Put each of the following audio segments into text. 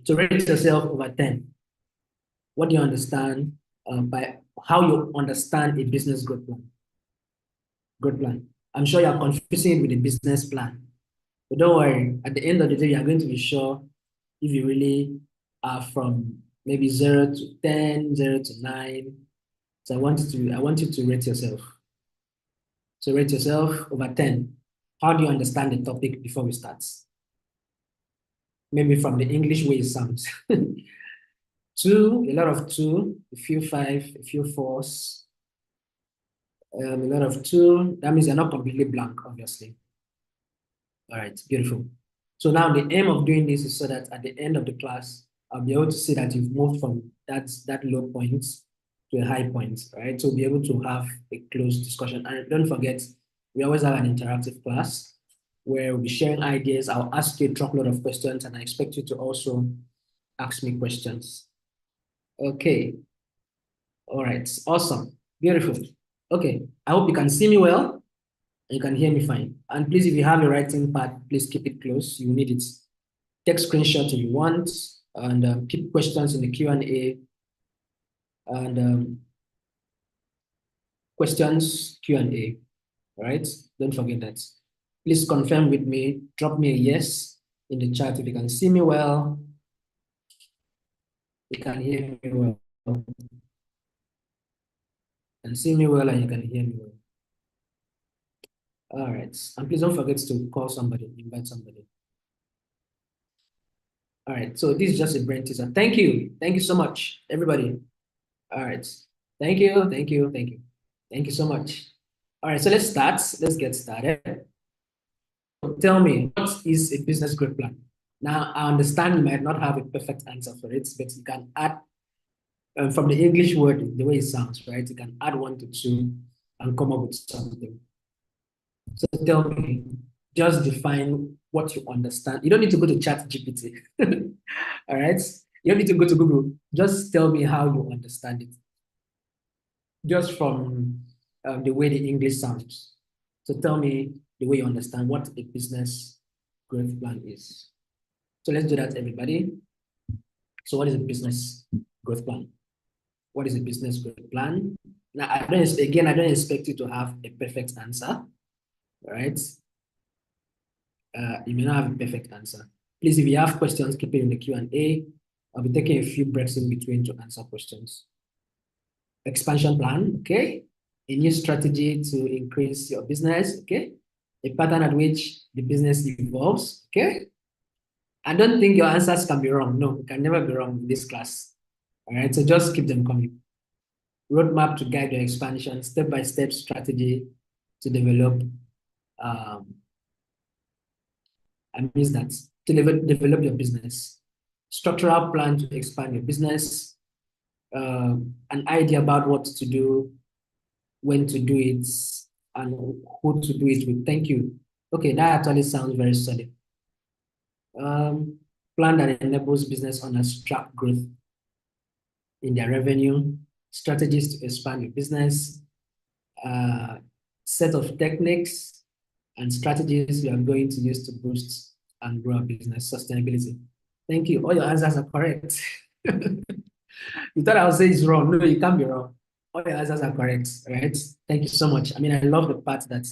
So rate yourself over 10. What do you understand by how you understand a business growth plan? Growth plan. I'm sure you're confusing it with a business plan. But don't worry, at the end of the day, you're going to be sure if you really are from maybe 0 to 10, 0 to 9. So I want you to rate yourself. So rate yourself over 10. How do you understand the topic before we start? Maybe from the English way it sounds. 2, a lot of 2, a few 5, a few 4s, a lot of 2. That means you're not completely blank, obviously. All right, beautiful. So now the aim of doing this is so that at the end of the class, I'll be able to see that you've moved from that low point to a high point, right? So we'll be able to have a close discussion. And don't forget, we always have an interactive class where we'll be sharing ideas. I'll ask you a truckload of questions, and I expect you to also ask me questions. Okay. All right. Awesome. Beautiful. Okay. I hope you can see me well. You can hear me fine. And please, if you have a writing pad, please keep it close. You need it. Take screenshot if you want, and keep questions in the Q&A. And questions Q&A, right? Don't forget that. Please confirm with me. Drop me a yes in the chat if you can see me well. You can hear me well. You can see me well and you can hear me well. All right. And please don't forget to call somebody, invite somebody. All right. So this is just a brain teaser. Thank you. Thank you so much, everybody. All right. Thank you. Thank you. Thank you. Thank you so much. All right. So let's start. Let's get started. Tell me, what is a business growth plan? Now, I understand you might not have a perfect answer for it, but you can add from the English word, the way it sounds, right? You can add 1 to 2 and come up with something. So tell me, just define what you understand. You don't need to go to ChatGPT. All right? You don't need to go to Google. Just tell me how you understand it. Just from the way the English sounds. So tell me the way you understand what a business growth plan is. So let's do that, everybody. So what is a business growth plan? What is a business growth plan? Now, I don't expect you to have a perfect answer, right? You may not have a perfect answer. Please, if you have questions, keep it in the Q&A. I'll be taking a few breaks in between to answer questions. Expansion plan, okay? A new strategy to increase your business, okay? A pattern at which the business evolves, okay? I don't think your answers can be wrong. No, it can never be wrong in this class. All right, so just keep them coming. Roadmap to guide your expansion, step-by-step strategy to develop. I miss that. To develop your business. Structural plan to expand your business. An idea about what to do, when to do it, and who to do it with. Thank you. Okay, that actually sounds very solid. Plan that enables business owners to track growth in their revenue, strategies to expand your business, set of techniques and strategies you are going to use to boost and grow a business. Sustainability. Thank you. All your answers are correct. You thought I would say it's wrong. No, you can't be wrong. All your answers are correct, right? Thank you so much. I mean, I love the part that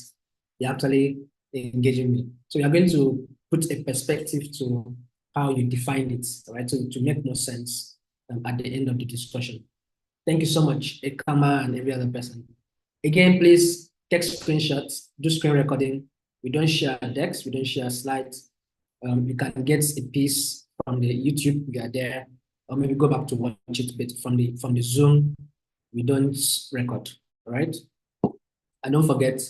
you're actually engaging me. So you're going to put a perspective to how you define it, right? So to make more sense at the end of the discussion. Thank you so much, Ekama and every other person. Again, please take screenshots, do screen recording. We don't share decks, we don't share slides. You can get a piece from the YouTube, we are there, or maybe go back to watch it, but from the Zoom, we don't record, all right? And don't forget,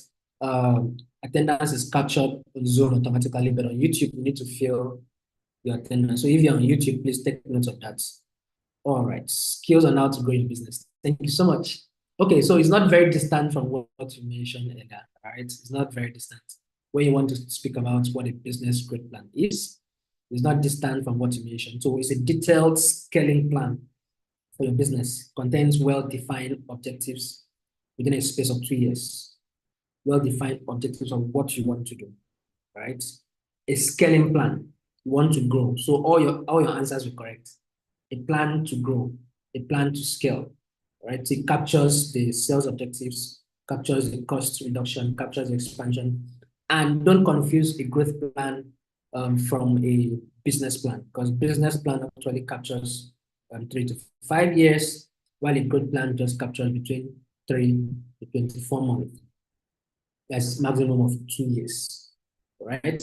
attendance is captured on Zoom automatically, but on YouTube, you need to fill your attendance. So if you're on YouTube, please take note of that. All right, skills on how to grow your business. Thank you so much. Okay, so it's not very distant from what you mentioned earlier, all right? It's not very distant. When you want to speak about what a business growth plan is, it's not distant from what you mentioned. So it's a detailed scaling plan for your business, contains well-defined objectives within a space of 2 years. Well-defined objectives of what you want to do, right? A scaling plan. You want to grow. So all your answers were correct. A plan to grow, a plan to scale, right? It captures the sales objectives, captures the cost reduction, captures the expansion, and don't confuse a growth plan from a business plan, because business plan actually captures 3 to 5 years, while a growth plan just captures between 3 to 24 months. That's maximum of 2 years, right?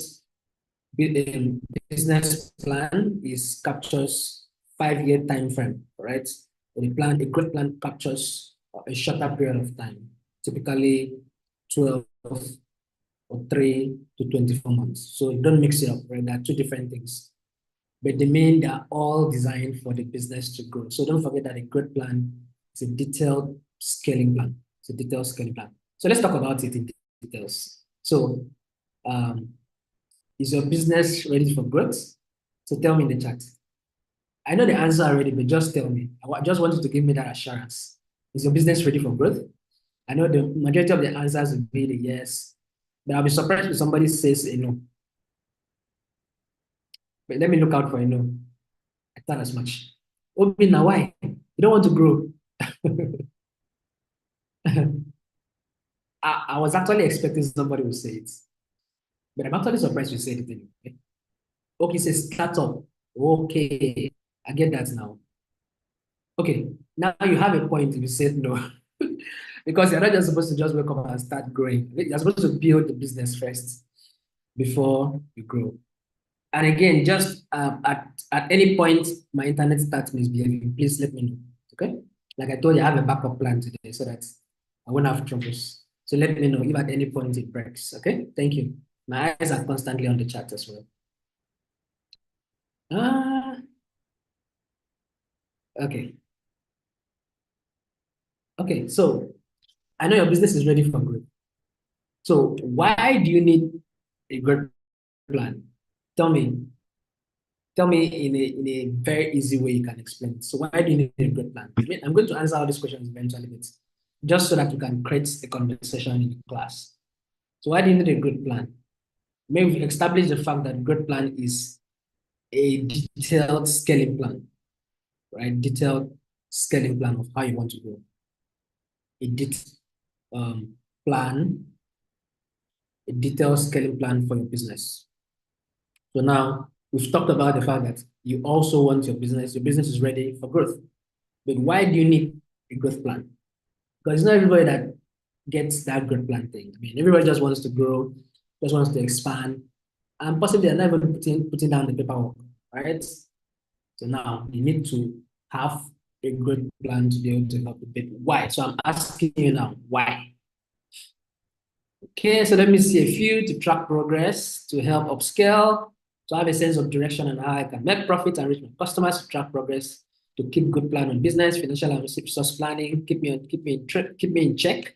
Business plan is captures 5 year time frame, right? A growth plan captures a shorter period of time, typically 12 or 3 to 24 months. So don't mix it up, right? They're two different things. But they're all designed for the business to grow. So don't forget that a growth plan is a detailed scaling plan. It's a detailed scaling plan. So let's talk about it in details. So um, is your business ready for growth? So tell me in the chat. I know the answer already, but just tell me. I just want you to give me that assurance. Is your business ready for growth? I know the majority of the answers will be the yes, but I'll be surprised if somebody says a no. But let me look out for a no. I thought as much. Obi, now why? You don't want to grow. I was actually expecting somebody would say it, but I'm actually surprised you said it anyway. Okay, say startup. Okay, I get that now. Okay, now you have a point if you said no. Because you're not just supposed to just wake up and start growing. You're supposed to build the business first before you grow. And again, just at any point my internet starts misbehaving, please let me know. Okay? Like I told you, I have a backup plan today so that I won't have troubles. So let me know if at any point it breaks. Okay? Thank you. My eyes are constantly on the chat as well. Ah, okay. Okay, so I know your business is ready for growth. So why do you need a growth plan? Tell me. Tell me in a very easy way you can explain it. So why do you need a growth plan? I mean, I'm going to answer all these questions eventually, but just so that we can create a conversation in class. So why do you need a growth plan? Maybe we've established the fact that growth plan is a detailed scaling plan, right? Detailed scaling plan of how you want to grow. A plan, a detailed scaling plan for your business. So now we've talked about the fact that you also want your business is ready for growth. But why do you need a growth plan? Because it's not everybody that gets that growth plan thing. I mean, everybody just wants to grow, just wants to expand, and possibly they're not even putting down the paperwork, right? So now you need to have a growth plan to be able to help with it. Why? So I'm asking you now, why? Okay, so let me see a few: to track progress, to help upscale, to have a sense of direction and how I can make profit and reach my customers, to track progress, to keep good plan on business, financial and resource planning, keep me in check,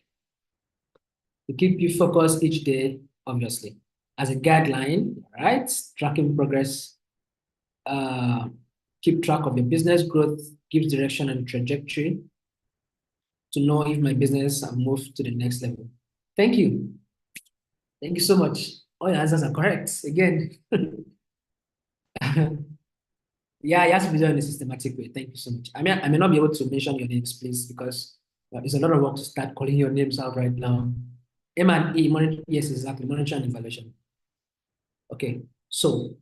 to keep you focused each day, obviously. As a guideline, right? Tracking progress, keep track of the business growth, gives direction and trajectory to know if my business has moved to the next level. Thank you. Thank you so much. All your answers are correct. Again. Yeah, it has to be done in a systematic way. Thank you so much. I mean, I may not be able to mention your names, please, because it's a lot of work to start calling your names out right now. M&E, yes, exactly, monitoring and evaluation. Okay, so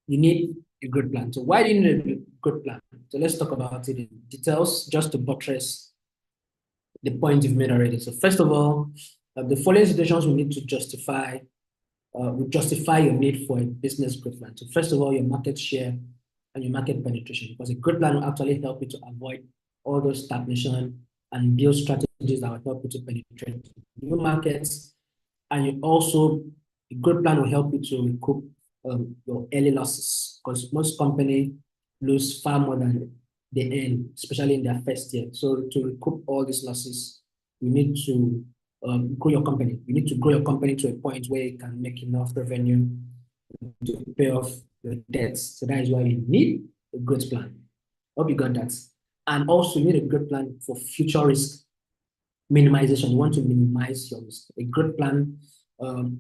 you need a good plan. So why do you need a good plan? So let's talk about it in details, just to buttress the point you've made already. So first of all, the following situations we need to justify your need for a business growth plan. So first of all, your market share and your market penetration, because a good plan will actually help you to avoid all those stagnation and build strategies that will help you to penetrate new markets. And a good plan will help you to recoup your early losses, because most companies lose far more than they earn, especially in their first year. So to recoup all these losses, you need to grow your company. You need to grow your company to a point where you can make enough revenue to pay off your debts. So that is why you need a growth plan. Hope you got that. And also, you need a growth plan for future risk minimization. You want to minimize your risk. A growth plan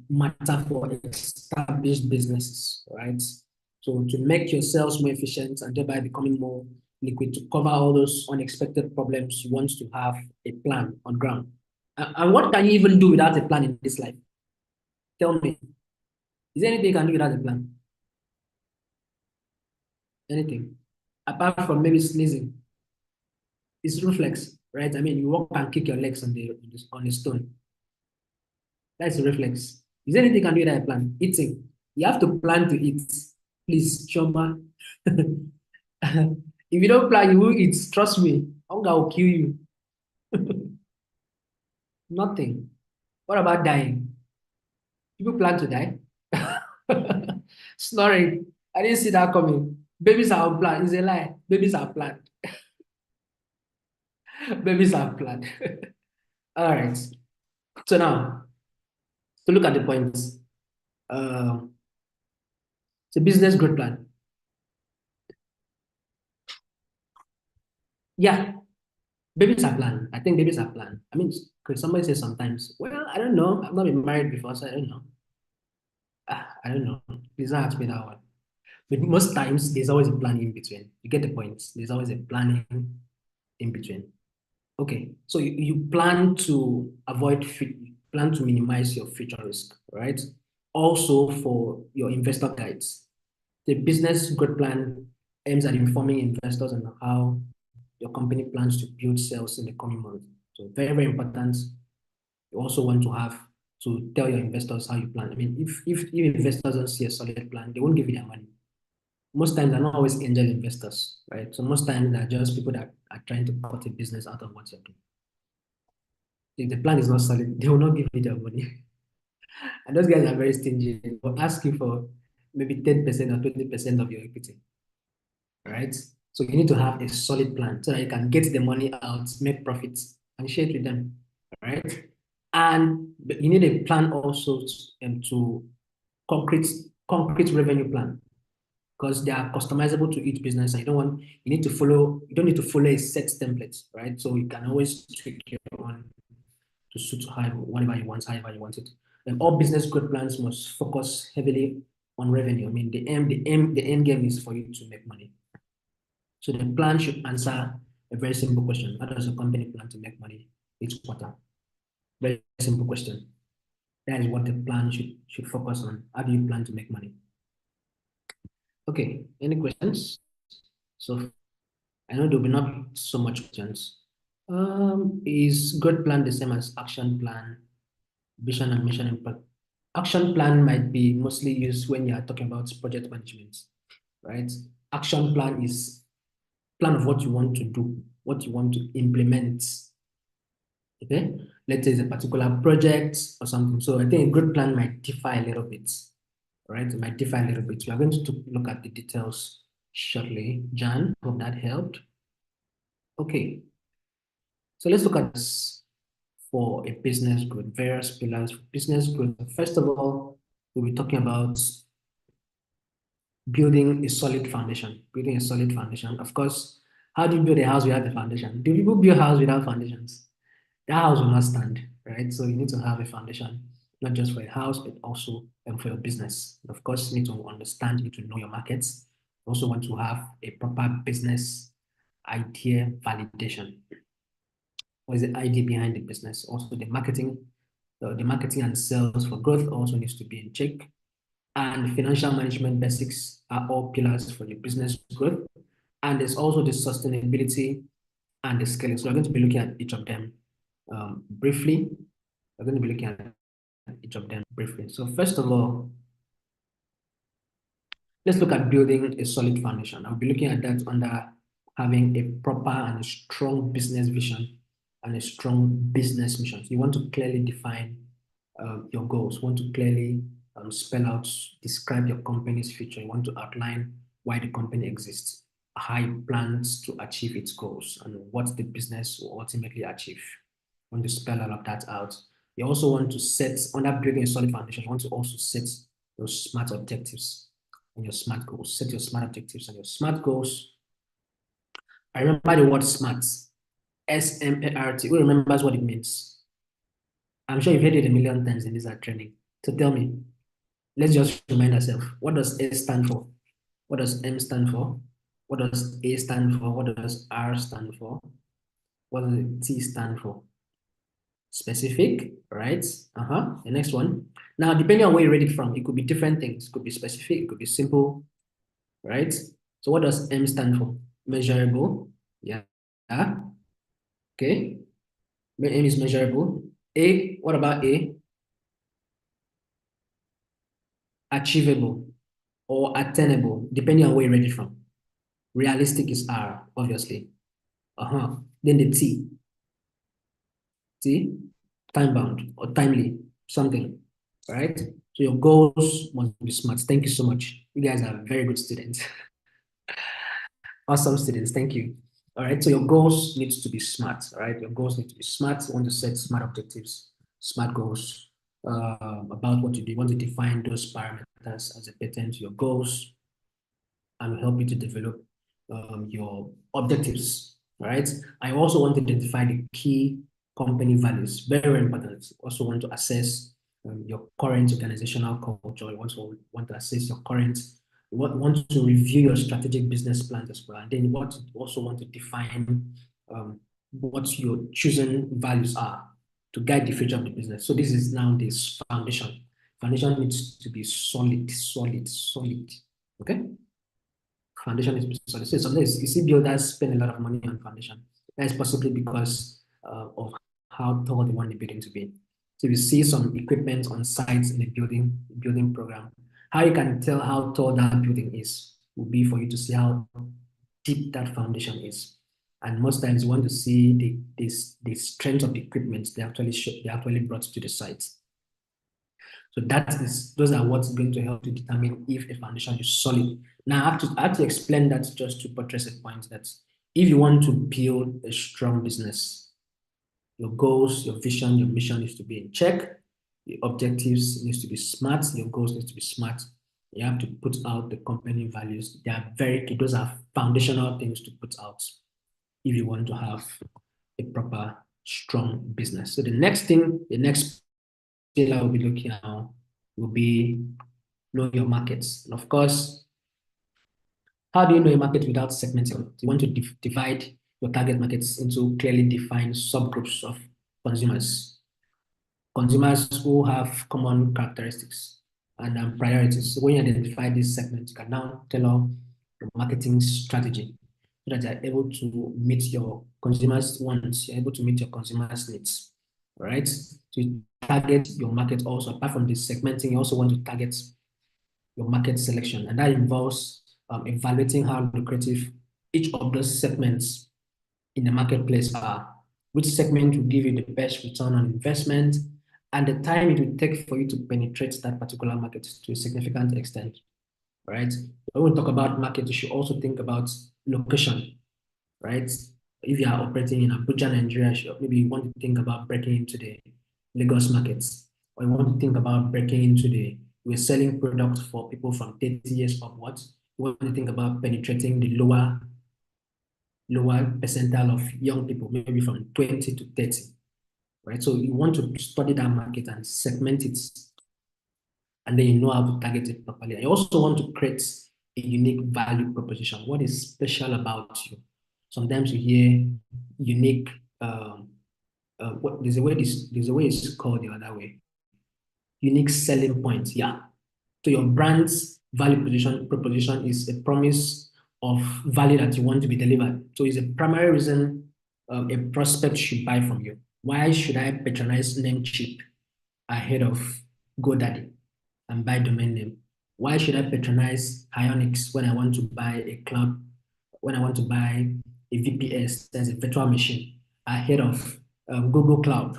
matter for established businesses, right? So to make your sales more efficient and thereby becoming more liquid to cover all those unexpected problems, you want to have a plan on ground. And what can you even do without a plan in this life? Tell me. Is there anything you can do without a plan? Anything? Apart from maybe sneezing. It's reflex, right? I mean, you walk and kick your legs on the stone. That's a reflex. Is there anything you can do without a plan? Eating. You have to plan to eat. Please, Shoma. If you don't plan, you will eat. Trust me. Hunger will kill you. Nothing. What about dying? People plan to die. Snoring. I didn't see that coming. Babies are unplanned. It's a lie. Babies are planned. Babies are planned. All right. So now, to look at the points. Uh, it's a business growth plan. Yeah, babies are planned. I think babies are planned. I mean, could somebody say sometimes, well, I don't know. I've not been married before, so I don't know. I don't know. Please don't ask me that one. But most times, there's always a plan in between. You get the point. There's always a planning in between. Okay, so you plan to plan to minimize your future risk, right? Also for your investor guides. The business growth plan aims at informing investors on how your company plans to build sales in the coming months. So very, very important. You also want to have to tell your investors how you plan. I mean, if investors don't see a solid plan, they won't give you their money. Most times they're not always angel investors, right? So most times they're just people that are trying to cut a business out of what you're doing. If the plan is not solid, they will not give you their money. And those guys are very stingy. They will ask you for maybe 10% or 20% of your equity, right? So you need to have a solid plan so that you can get the money out, make profits, and share it with them, right? And you need a plan also to concrete concrete revenue plan because they are customizable to each business. And you don't need to follow a set template, right? So you can always tweak your own to suit whatever you want, however you want it. And all business growth plans must focus heavily on revenue. I mean, the end game is for you to make money. So the plan should answer a very simple question. How does a company plan to make money each quarter? Very simple question. That is what the plan should focus on. How do you plan to make money? Okay, any questions? So I know there will not be so much questions. Is growth plan the same as action plan, vision and mission impact? Action plan might be mostly used when you are talking about project management, right? Action plan is plan of what you want to do, what you want to implement. Okay, let's say it's a particular project or something. So I think a good plan might differ a little bit, right? It might differ a little bit. We are going to look at the details shortly. Jan, hope that helped. Okay, so let's look at this for a business growth, various pillars for business growth. First of all, we'll be talking about building a solid foundation, building a solid foundation. Of course, how do you build a house without a foundation? Do people build a house without foundations? That house will not stand, right? So you need to have a foundation, not just for a house, but also for your business. Of course, you need to understand, you need to know your markets. You also want to have a proper business idea validation. What is the idea behind the business? Also, the marketing and sales for growth also needs to be in check. And financial management basics are all pillars for your business growth. And there's also the sustainability and the scaling. So we're going to be looking at each of them briefly. We're going to be looking at each of them briefly. So first of all, let's look at building a solid foundation. I'll be looking at that under having a proper and a strong business vision and a strong business mission. So you want to clearly define your goals, you want to clearly spell out, describe your company's future. You want to outline why the company exists, how it plans to achieve its goals, and what the business will ultimately achieve. You want to spell all of that out. You also want to set, under building a solid foundation, you want to also set your smart objectives and your smart goals. Set your smart objectives and your smart goals. I remember the word smart, SMART. Who remembers what it means? I'm sure you've heard it a million times in this training. So tell me, let's just remind ourselves, what does S stand for? What does M stand for? What does A stand for? What does R stand for? What does T stand for? Specific, right? The next one. Now, depending on where you read it from, it could be different things. It could be specific, it could be simple, right? So what does M stand for? Measurable. Yeah. Okay. M is measurable. A, what about A? Achievable or attainable, depending on where you read it from. Realistic is R, obviously. Then the T. T, time bound or timely, something, right? So your goals must be smart. Thank you so much. You guys are very good students. Awesome students. Thank you. All right. So your goals needs to be smart. All right. Your goals need to be smart. You want to set smart objectives, smart goals about what you do. You want to define those parameters as it pertains to your goals and help you to develop your objectives. All right. I also want to identify the key company values. Very, very important. Also want to assess your current organizational culture. You want to assess your current, you want to review your strategic business plans as well. And then you also want to define what your chosen values are to guide the future of the business. So this is now this foundation. Foundation needs to be solid, solid, solid. Okay? Foundation is solid. So sometimes you see builders spend a lot of money on foundation. That is possibly because of how tall they want the building to be. So you see some equipment on sites in the building program. How you can tell how tall that building is would be for you to see how deep that foundation is. And most times you want to see the strength of the equipment they actually brought to the site. So those are what's going to help to determine if a foundation is solid. Now I have to explain that just to buttress a point that if you want to build a strong business, your goals, your vision, your mission needs to be in check. The objectives needs to be smart. Your goals need to be smart. You have to put out the company values. They are very key. Those are foundational things to put out if you want to have a proper, strong business. So the next pillar we'll be looking at now will be know your markets. And of course, how do you know a market without segmenting? You want to divide your target markets into clearly defined subgroups of consumers. Consumers who have common characteristics and priorities. So when you identify these segments, you can now tailor your marketing strategy so that you're able to meet your consumers' wants, you're able to meet your consumers' needs. All right? So you target your market also. Apart from the segmenting, you also want to target your market selection, and that involves evaluating how lucrative each of those segments in the marketplace are, which segment will give you the best return on investment, and the time it will take for you to penetrate that particular market to a significant extent, right? When we talk about market, you should also think about location, right? If you are operating in Abuja, Nigeria, maybe you want to think about breaking into the Lagos markets, or you want to think about breaking into we're selling products for people from 30 years upwards. You want to think about penetrating the lower percentile of young people, maybe from 20 to 30, right? So you want to study that market and segment it, and then you know how to target it properly. And you also want to create a unique value proposition. What is special about you? Sometimes you hear unique, there's a way it's called the other way. Unique selling points, yeah. So your brand's value proposition is a promise of value that you want to be delivered. So it's a primary reason a prospect should buy from you. Why should I patronize Namecheap ahead of GoDaddy and buy domain name? Why should I patronize Ionics when I want to buy a cloud, when I want to buy a VPS, that's a virtual machine, ahead of Google Cloud,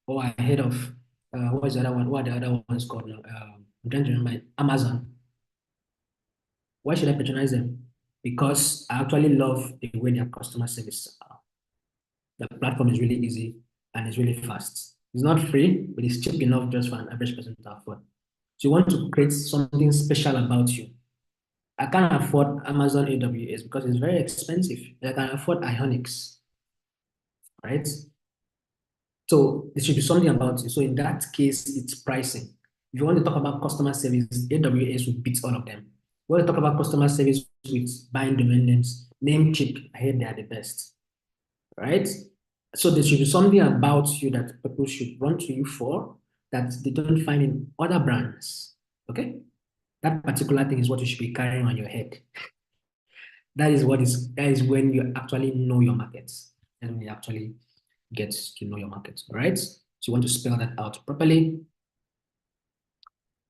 or ahead of, what is the other one? What are the other ones called now? I'm trying to remember, Amazon. Why should I patronize them? Because I actually love the way their customer service are. The platform is really easy and it's really fast. It's not free, but it's cheap enough just for an average person to afford. So you want to create something special about you. I can't afford Amazon AWS because it's very expensive. I can afford Ionics, right? So there should be something about it. So in that case, it's pricing. If you want to talk about customer service, AWS will beat all of them. When we talk about customer service with buying domain names, Namecheap, I hear they are the best, right? So there should be something about you that people should run to you for that they don't find in other brands. Okay? That particular thing is what you should be carrying on your head. That is when you actually know your markets and when you actually get to know your market. All right? So you want to spell that out properly.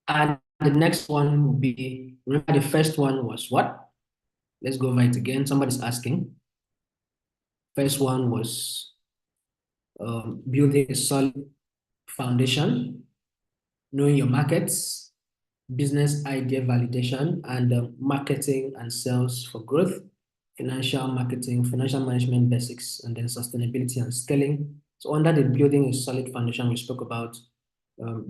And the next one will be, remember the first one was what? Let's go over it again. Somebody's asking. First one was building a solid foundation, knowing your markets, business idea validation, and marketing and sales for growth, financial marketing, financial management basics, and then sustainability and scaling. So under the building a solid foundation, we spoke about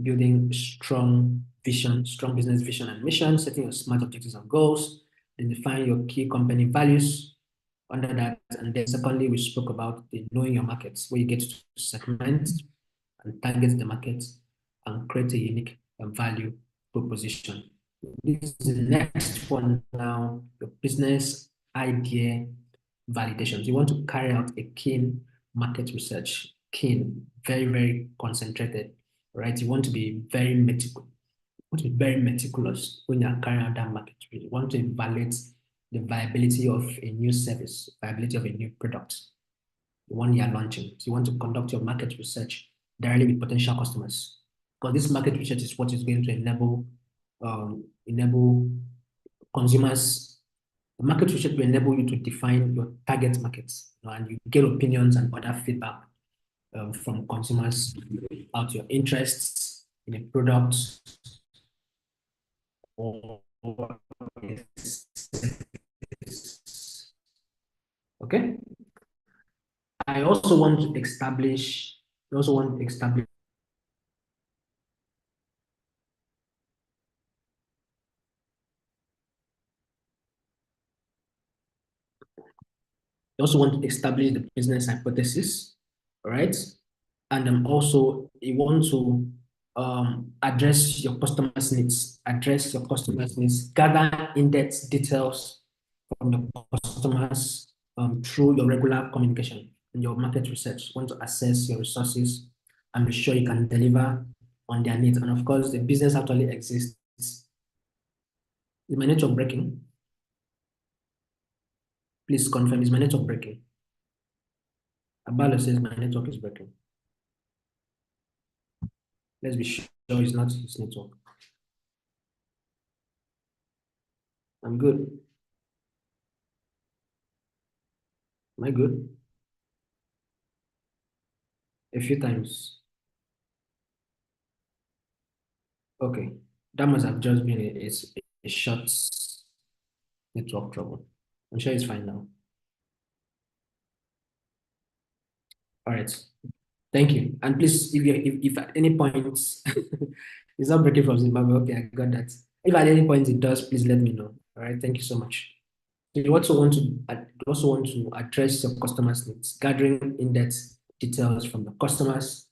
building strong vision, strong business vision and mission, setting your smart objectives and goals, then define your key company values under that. And then secondly, we spoke about the knowing your markets, where you get to segment and target the market and create a unique value proposition. This is the next one now, your business idea validations. You want to carry out a keen market research, keen, very, very concentrated, right? You want to be very meticulous when you're carrying out that market. You want to evaluate the viability of a new service, viability of a new product, the one you're launching. So you want to conduct your market research directly with potential customers. Because this market research is what is going to enable consumers. The market research will enable you to define your target markets, and you get opinions and other feedback from consumers about your interests in a product or okay. I also want to establish. I also want to establish. You also want to establish the business hypothesis, all right? And then also you want to address your customers' needs, gather in-depth details from the customers through your regular communication and your market research. You want to assess your resources and be sure you can deliver on their needs. And of course, the business actually exists. Is my network breaking? Please confirm, is my network breaking? Abalo says my network is breaking. Let's be sure it's not his network. I'm good. Am I good? A few times. Okay. That must have just been a short network trouble. I'm sure it's fine now. All right. Thank you. And please, if at any point it's not breaking from Zimbabwe, okay, I got that. If at any point it does, please let me know. All right. Thank you so much. You also want to address your customers' needs, gathering in-depth details from the customers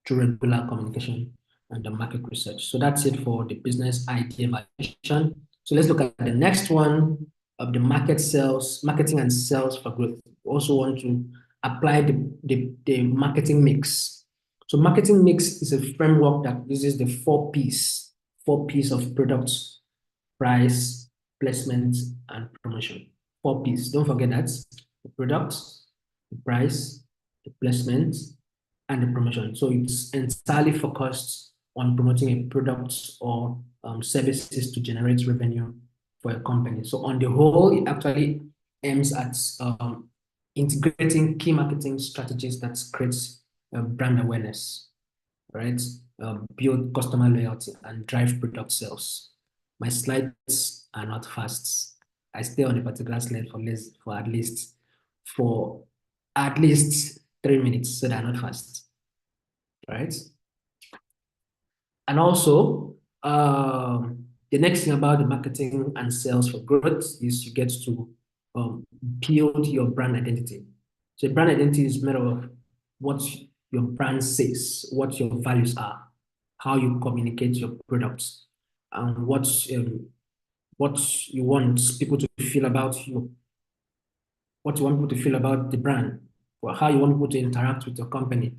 through regular communication and the market research. So that's it for the business idea validation. So let's look at the next one of the marketing and sales for growth. We also want to apply the marketing mix. So marketing mix is a framework that uses the four P's of products, price, placement, and promotion. 4 P's. Don't forget that. The product, the price, the placement, and the promotion. So it's entirely focused on promoting a product or services to generate revenue for a company. So on the whole, it actually aims at integrating key marketing strategies that creates brand awareness, right? Build customer loyalty and drive product sales. My slides are not fast. I stay on a particular slide for at least 3 minutes, so they're not fast, right? And also, the next thing about the marketing and sales for growth is you get to build your brand identity. So brand identity is made of what your brand says, what your values are, how you communicate your products, and what what you want people to feel about you, what you want people to feel about the brand, or how you want people to interact with your company.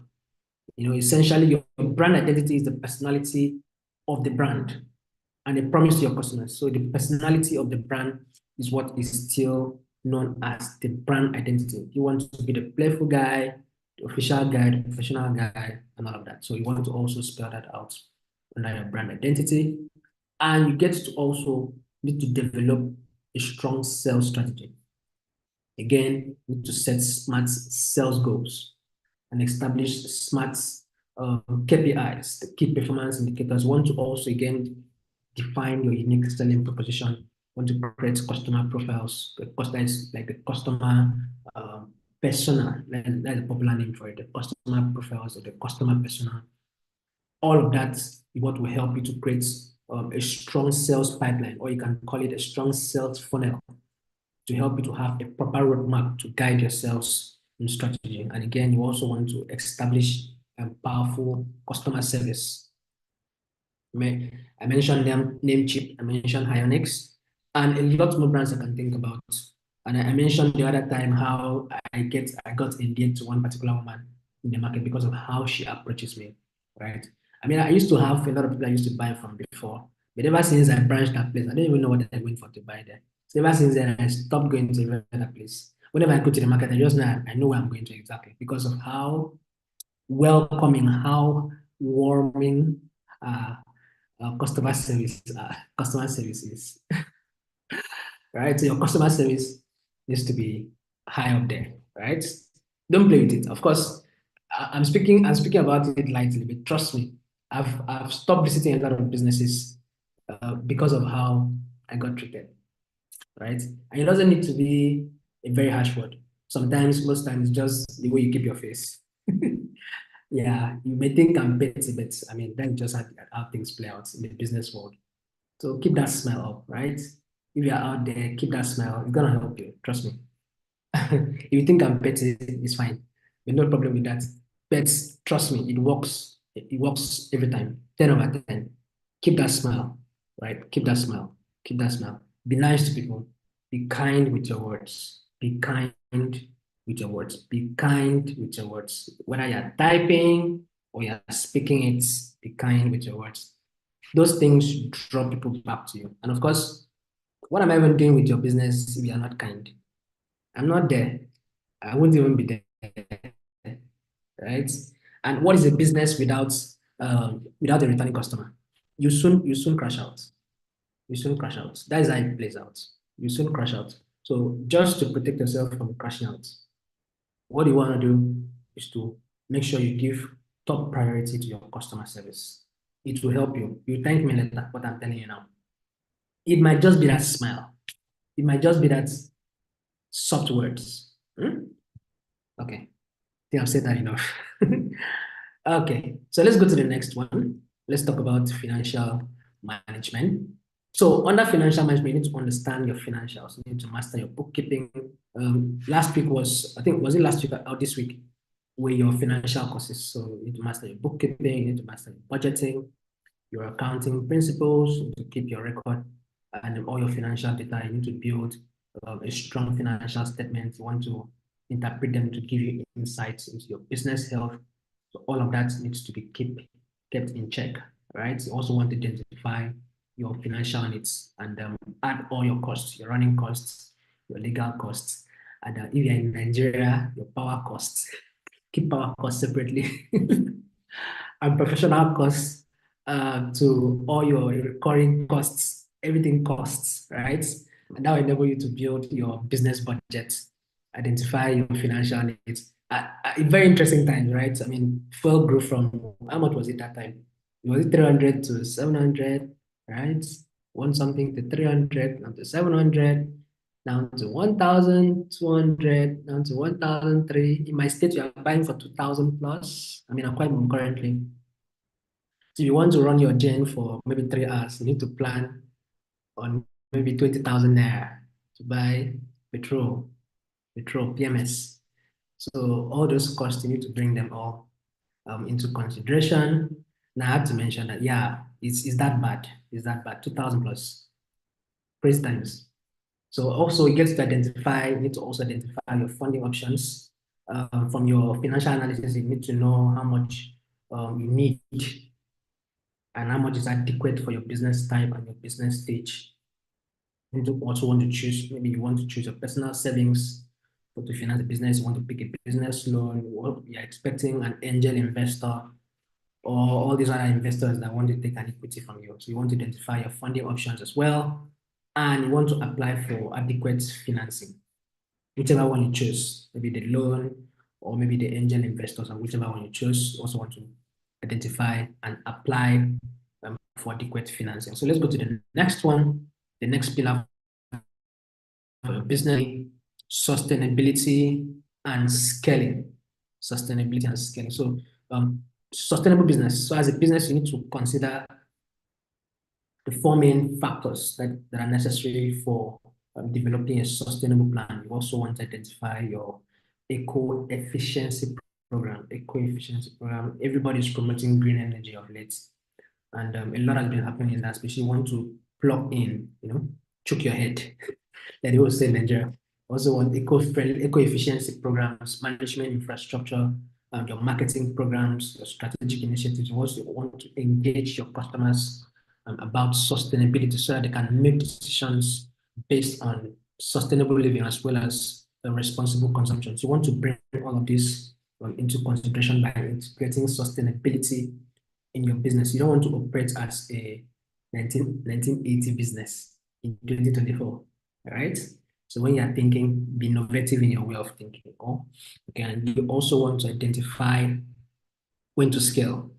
Essentially, your brand identity is the personality of the brand and a promise to your customers. So the personality of the brand is what is still known as the brand identity. You want to be the playful guy, the official guy, the professional guy, and all of that. So you want to also spell that out under your brand identity. And you get to also need to develop a strong sales strategy. Again, you need to set smart sales goals and establish smart KPIs, the key performance indicators. Want to also, again, define your unique selling proposition. Want to create customer profiles. The customer is like the customer persona. That's a popular name for it. The customer profiles or the customer persona. All of that is what will help you to create a strong sales pipeline, or you can call it a strong sales funnel, to help you to have a proper roadmap to guide your sales and strategy. And again, you also want to establish a powerful customer service. I mentioned Namecheap, I mentioned Hyonix, and a lot more brands I can think about. And I mentioned the other time how I got engaged to one particular woman in the market because of how she approaches me, right? I mean, I used to have a lot of people I used to buy from before, but ever since I branched that place, I don't even know what I'm going for to buy there. So ever since then, I stopped going to that place. Whenever I go to the market, I just know I know where I'm going to exactly because of how welcoming, how warming uh, customer service is, right? So your customer service needs to be high up there, right? Don't play with it. Of course, I'm speaking about it lightly, but trust me, I've stopped visiting a lot of businesses because of how I got treated, right? And it doesn't need to be a very harsh word. Sometimes, most times, just the way you keep your face. Yeah, you may think I'm petty, but I mean, that's just how things play out in the business world. So keep that smile up, right? If you're out there, keep that smile. It's gonna help you. Trust me. If you think I'm petty, it's fine. There's no problem with that. But trust me, it works. It works every time. 10 over 10. Keep that smile, right? Keep that smile. Keep that smile. Be nice to people. Be kind with your words. Be kind with your words. Be kind with your words. Whether you're typing or you're speaking it, be kind with your words. Those things draw people back to you. And of course, what am I even doing with your business if you're not kind? I'm not there. I wouldn't even be there, right? And what is a business without a returning customer? You soon crash out. You soon crash out. That is how it plays out. You soon crash out. So just to protect yourself from crashing out, what you want to do is to make sure you give top priority to your customer service. It will help you. You thank me later, what I'm telling you now. It might just be that smile. It might just be that soft words. Okay, I think I've said that enough. Okay, so let's go to the next one. Let's talk about financial management. So under financial management, you need to understand your financials. You need to master your bookkeeping. Last week was, I think, was it last week or this week, where your financial courses. So you need to master your bookkeeping, you need to master your budgeting, your accounting principles to keep your record and all your financial data. You need to build a strong financial statement. You want to interpret them to give you insights into your business health. So all of that needs to be kept in check, right? You also want to identify your financial needs and add all your costs, your running costs, your legal costs, and if you're in Nigeria, your power costs. Keep power costs separately. And professional costs to all your recurring costs, everything costs, right? And that will enable you to build your business budget, identify your financial needs. Very interesting times, right? I mean, fuel grew from, how much was it that time? Was it 300 to 700, right? One something to 300, now to 700, down to 1,200, down to 1,003. In my state, you are buying for 2,000 plus. I mean, I'm quite currently. So you want to run your gen for maybe 3 hours, you need to plan on maybe 20,000 naira to buy petrol, PMS. So all those costs, you need to bring them all into consideration. Now I have to mention that, yeah, it's that bad. It's that bad, 2,000 plus. crazy times. So also you get to identify, you need to also identify your funding options. From your financial analysis, you need to know how much you need and how much is adequate for your business type and your business stage. You also want to choose, maybe you want to choose your personal savings to finance the business, you want to pick a business loan, or you're expecting an angel investor, or all these other investors that want to take an equity from you. So you want to identify your funding options as well, and you want to apply for adequate financing, whichever one you choose, maybe the loan or maybe the angel investors, or whichever one you choose. Also want to identify and apply for adequate financing. So let's go to the next one, the next pillar for your business: sustainability and scaling. Sustainability and scaling. So sustainable business. So as a business, you need to consider the four main factors that are necessary for developing a sustainable plan. You also want to identify your eco-efficiency program. Eco-efficiency program. Everybody is promoting green energy of late, and a lot has been happening in that. Especially you want to plug in, choke your head. Like they will say in Nigeria. Also want eco-friendly, eco-efficiency programs, management infrastructure, your marketing programs, your strategic initiatives. You also want to engage your customers about sustainability so that they can make decisions based on sustainable living as well as responsible consumption. So you want to bring all of this into consideration by integrating sustainability in your business. You don't want to operate as a 1980 business in 2024, right? So when you're thinking, be innovative in your way of thinking. Okay, and you also want to identify when to scale.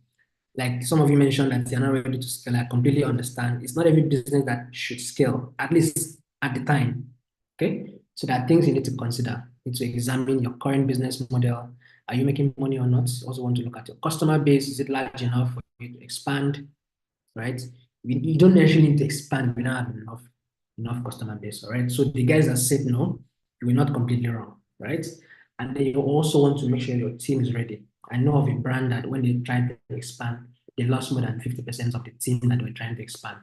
Like some of you mentioned that you're not ready to scale. I completely understand. It's not every business that should scale, at least at the time. Okay, so there are things you need to consider. You need to examine your current business model. Are you making money or not? You also want to look at your customer base. Is it large enough for you to expand? Right? You don't necessarily need to expand if you don't have enough customer base. All right. So the guys that said no, you were not completely wrong, right? And then you also want to make sure your team is ready. I know of a brand that when they tried to expand, they lost more than 50% of the team that were trying to expand.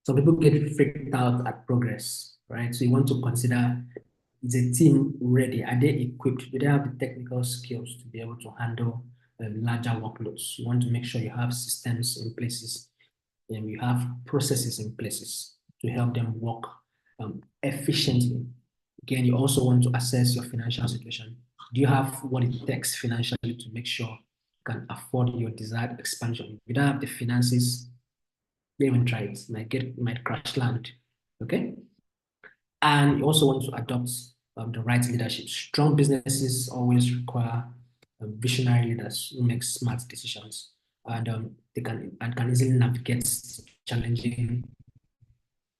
So people get freaked out at progress, right? So you want to consider, is a team ready? Are they equipped? Do they have the technical skills to be able to handle larger workloads? You want to make sure you have systems in places and you have processes in places to help them work efficiently. Again, you also want to assess your financial situation. Do you have what it takes financially to make sure you can afford your desired expansion? If you don't have the finances, don't even try it. You might crash land. Okay. And you also want to adopt the right leadership. Strong businesses always require visionary leaders who make smart decisions, and they can easily navigate challenging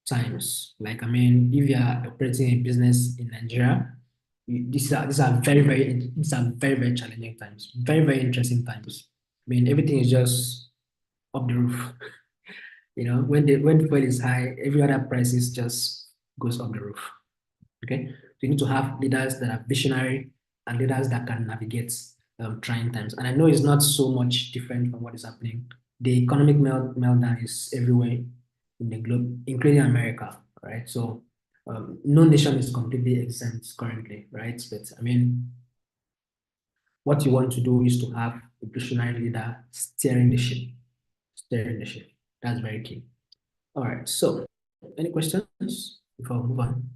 times. Like, I mean, if you are operating a business in Nigeria, these are very, very challenging times, very, very interesting times. I mean, everything is just up the roof. When fuel is high, every other prices just goes up the roof. Okay, so you need to have leaders that are visionary and leaders that can navigate trying times. And I know it's not so much different from what is happening. The economic meltdown is everywhere in the globe, including America, right? So no nation is completely exempt currently, right? But I mean, what you want to do is to have a visionary leader steering the ship, steering the ship. That's very key. All right. So, any questions before we move on?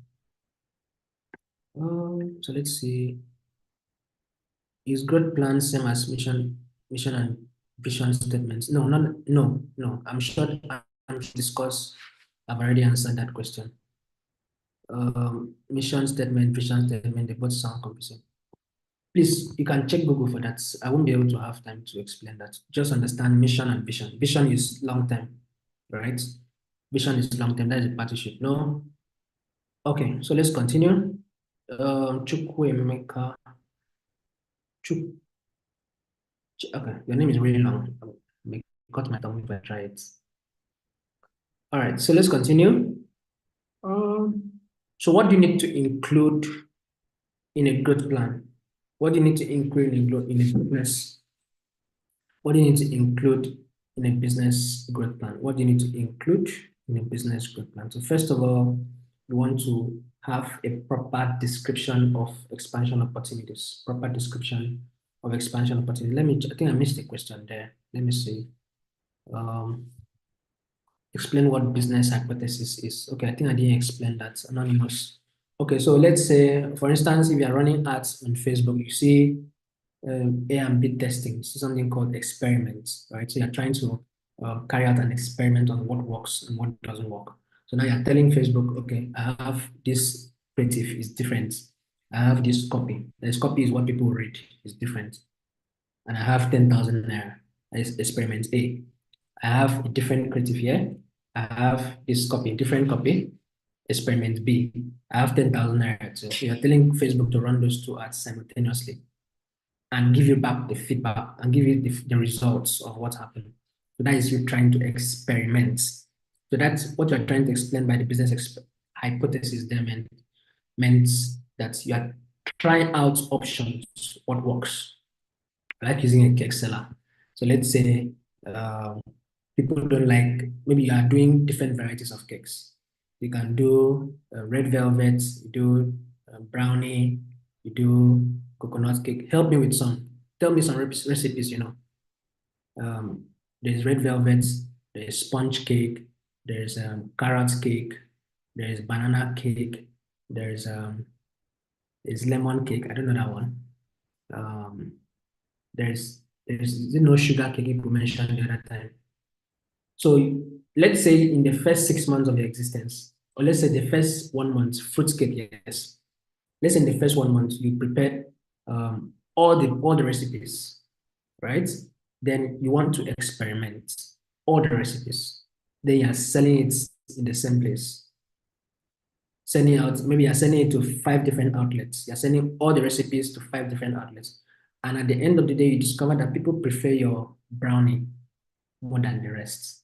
So let's see. Is growth plan same as mission and vision statements? No, no. I'm sure discuss. I've already answered that question. Mission statement, vision statement, they both sound confusing. Please, you can check Google for that. I won't be able to have time to explain that. Just understand mission and vision. Vision is long term, right? Vision is long term. That is a partnership. No. Okay, so let's continue. Chukwemeka. Chuk Okay, your name is really long. I may cut my tongue if I try it. All right, so let's continue. So what do you need to include in a growth plan? What do you need to include in a business? What do you need to include in a business growth plan? What do you need to include in a business growth plan. So first of all, you want to have a proper description of expansion opportunities, proper description of expansion opportunities. I think I missed a question there. Let me see. Um, Explain what business hypothesis is. Okay, I think I didn't explain that. Anonymous. Okay, so let's say, for instance, if you are running ads on Facebook, you see A and B testing, so something called experiments, right? So you're trying to carry out an experiment on what works and what doesn't work. So now you're telling Facebook, okay, I have this creative is different. I have this copy. This copy is what people read, is different. And I have 10,000 naira as experiment A. I have a different creative here. I have this copy, different copy, experiment B. I have 10,000 naira. So you're telling Facebook to run those two ads simultaneously and give you back the feedback and give you the results of what happened. So that is you trying to experiment. So that's what you're trying to explain by the business hypothesis there meant that you are trying out options, what works, like using a cake seller. So let's say people don't like, maybe you are doing different varieties of cakes. You can do red velvet, you do brownie, you do coconut cake. Help me with some. Tell me some recipes, you know. There's red velvet, there's sponge cake, there's carrot cake, there's banana cake, there's lemon cake. I don't know that one. Um, there's no sugar cake you mentioned the other time. So let's say in the first 6 months of your existence, or let's say the first 1 month, fruit cake, yes. Let's say in the first 1 month, you prepare all the recipes, right? Then you want to experiment all the recipes. Then you're selling it in the same place. Sending out, maybe you're sending it to 5 different outlets. You're sending all the recipes to 5 different outlets. And at the end of the day, you discover that people prefer your brownie more than the rest.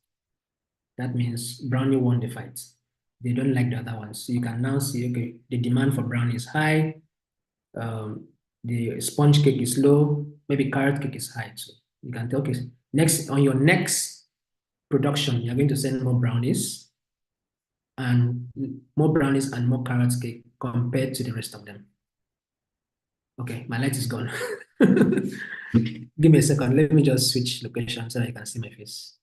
That means brownie won the fight. They don't like the other ones. So you can now see, okay, the demand for brownie is high. The sponge cake is low. Maybe carrot cake is high. So you can tell, okay, on your next production, you're going to send more brownies and more carrot cake compared to the rest of them. Okay, my light is gone. Give me a second. Let me just switch location so that you can see my face.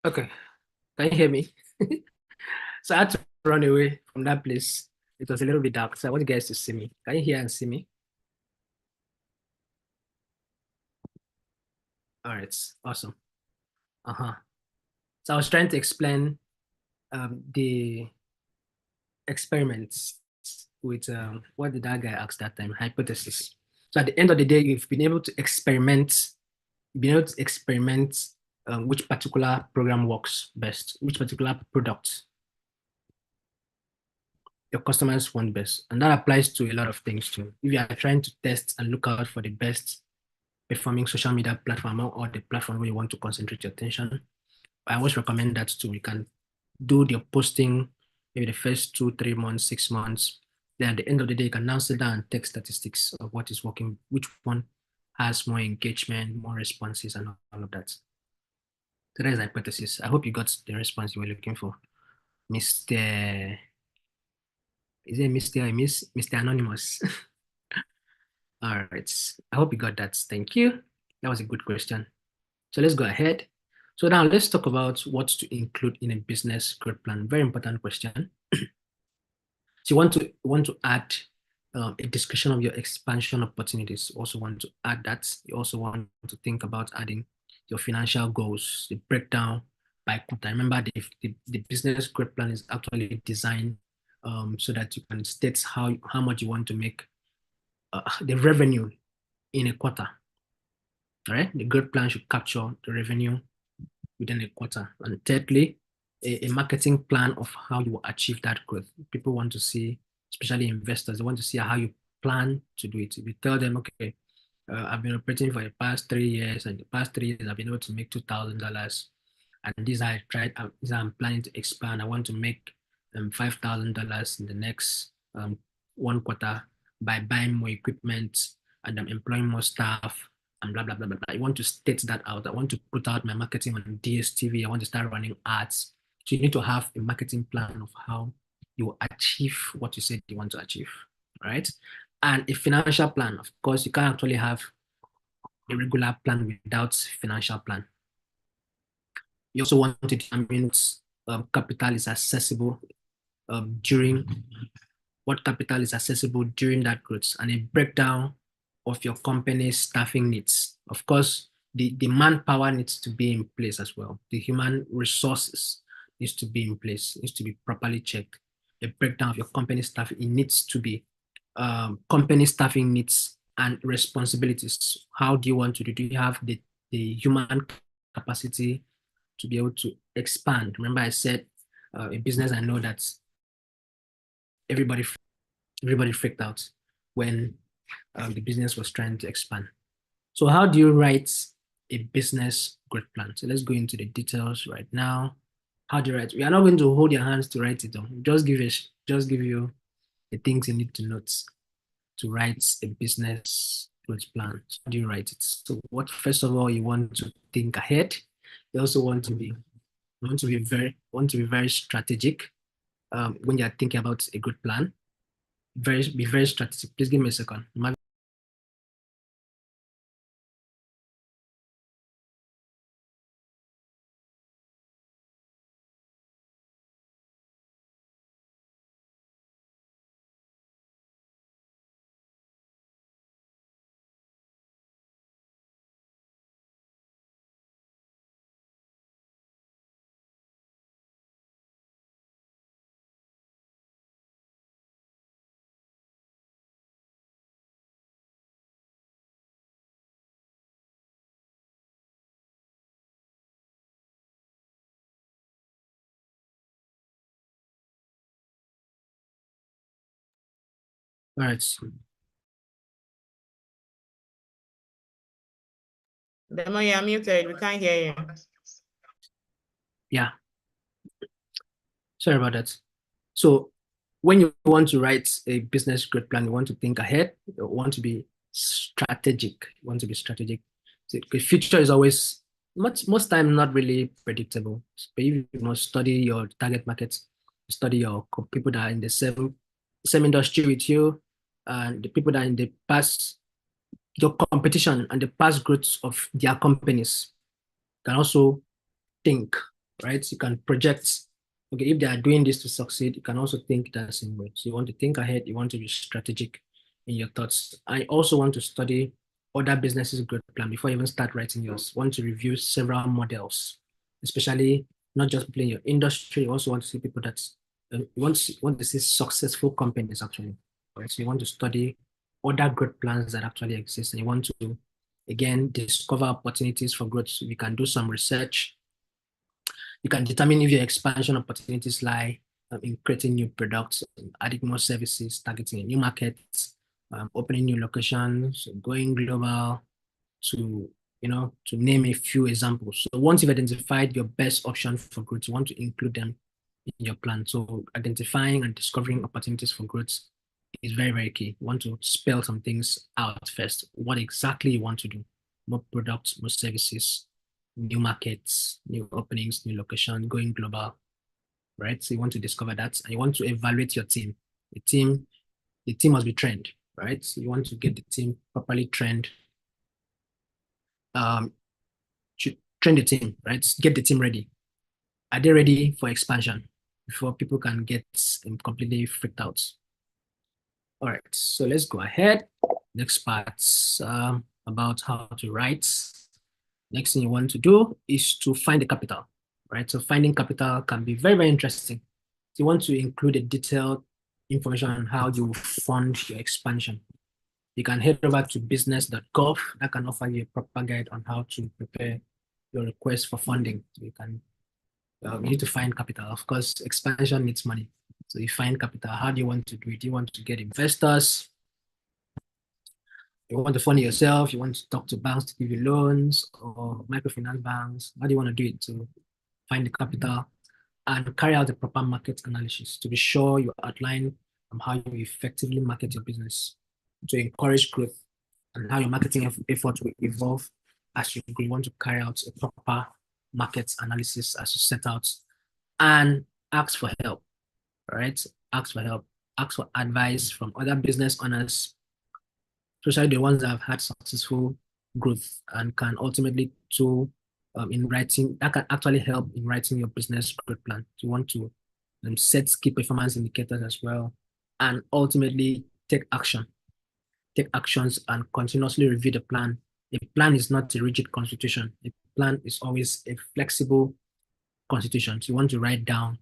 Okay, can you hear me? So I had to run away from that place. It was a little bit dark, so I want you guys to see me. Can you hear and see me? All right, awesome. Uh-huh. So I was trying to explain the experiments with what did that guy ask that time? Hypothesis. So at the end of the day, you've been able to experiment, which particular program works best, which particular product your customers want best. And that applies to a lot of things too. If you are trying to test and look out for the best performing social media platform or the platform where you want to concentrate your attention, I always recommend that too. You can do the posting maybe the first 2, 3 months, 6 months. Then at the end of the day, you can now sit down and take statistics of what is working, which one has more engagement, more responses, and all of that. So that is hypothesis. I hope you got the response you were looking for. Mr. Is it Mr. or Miss? Mr. Anonymous. All right. I hope you got that. Thank you. That was a good question. So let's go ahead. So now let's talk about what to include in a business growth plan. Very important question. So you want to add a discussion of your expansion opportunities. You also want to add that. You also want to think about adding your financial goals, the breakdown by quarter. Remember, the business growth plan is actually designed so that you can state how much you want to make, the revenue in a quarter. All right, the growth plan should capture the revenue within a quarter. And thirdly, a marketing plan of how you will achieve that growth. People want to see, especially investors, they want to see how you plan to do it. If you tell them, okay, I've been operating for the past 3 years, and the past 3 years I've been able to make $2,000, and these I'm planning to expand. I want to make $5,000 in the next one quarter by buying more equipment, and I'm employing more staff, and blah blah blah blah blah. I want to state that out. I want to put out my marketing on DSTV. I want to start running ads. So you need to have a marketing plan of how you achieve what you said you want to achieve, right? And a financial plan. Of course, you can't actually have a regular plan without financial plan. You also want to determine capital is accessible during what capital is accessible during that growth, and a breakdown of your company's staffing needs. Of course, the manpower needs to be in place as well. The human resources needs to be in place, needs to be properly checked. A breakdown of your company staff, it needs to be company staffing needs and responsibilities. How do you want to do? Do you have the human capacity to be able to expand? Remember, I said in business, I know that everybody freaked out when the business was trying to expand. So how do you write a business growth plan? So let's go into the details right now. How do you write? We are not going to hold your hands to write it down. Just give you the things you need to note to write a business growth plan. So how do you write it? So what, first of all, you want to think ahead. You also want to be very strategic when you're thinking about a good plan. Be very strategic. Please give me a second. All right. Demo, you're muted. We can't hear you. Yeah. Sorry about that. So when you want to write a business growth plan, you want to think ahead. You want to be strategic. You want to be strategic. So the future is always most time not really predictable. But you must study your target markets, study your people that are in the same industry with you, and the people that are in the past, your competition and the past growth of their companies. Can also think, right? You can project, okay, if they are doing this to succeed, you can also think that same way. So you want to think ahead, you want to be strategic in your thoughts. I also want to study other businesses' growth plan before you even start writing yours. Want to review several models, especially not just people in your industry. You also want to see people that want to see successful companies actually. Right? So you want to study other growth plans that actually exist, and you want to again discover opportunities for growth. So you can do some research. You can determine if your expansion opportunities lie in creating new products, adding more services, targeting new markets, opening new locations, going global, to name a few examples. So once you've identified your best option for growth, you want to include them in your plan. So identifying and discovering opportunities for growth is very, very key. You want to spell some things out first. What exactly you want to do? More products, more services, new markets, new openings, new location, going global, right? So you want to discover that, and you want to evaluate your team. The team must be trained, right? So you want to get the team properly trained. To train the team, right? Get the team ready. Are they ready for expansion before people can get completely freaked out? All right, so let's go ahead. Next part's about how to write. Next thing you want to do is to find the capital, right? So finding capital can be very, very interesting. You want to include a detailed information on how you fund your expansion. You can head over to business.gov that can offer you a proper guide on how to prepare your request for funding. So you need to find capital. Of course, expansion needs money. So you find capital. How do you want to do it? Do you want to get investors? You want to fund it yourself? You want to talk to banks to give you loans or microfinance banks? How do you want to do it to find the capital and carry out the proper market analysis to be sure you outline how you effectively market your business to encourage growth and how your marketing effort will evolve as you want to carry out a proper market analysis as you set out and ask for help, right? Ask for help, ask for advice from other business owners, especially the ones that have had successful growth and can ultimately to in writing that can actually help in writing your business growth plan. You want to set key performance indicators as well, and ultimately take actions and continuously review the plan. A plan is not a rigid constitution. A plan is always a flexible constitution. So you want to write down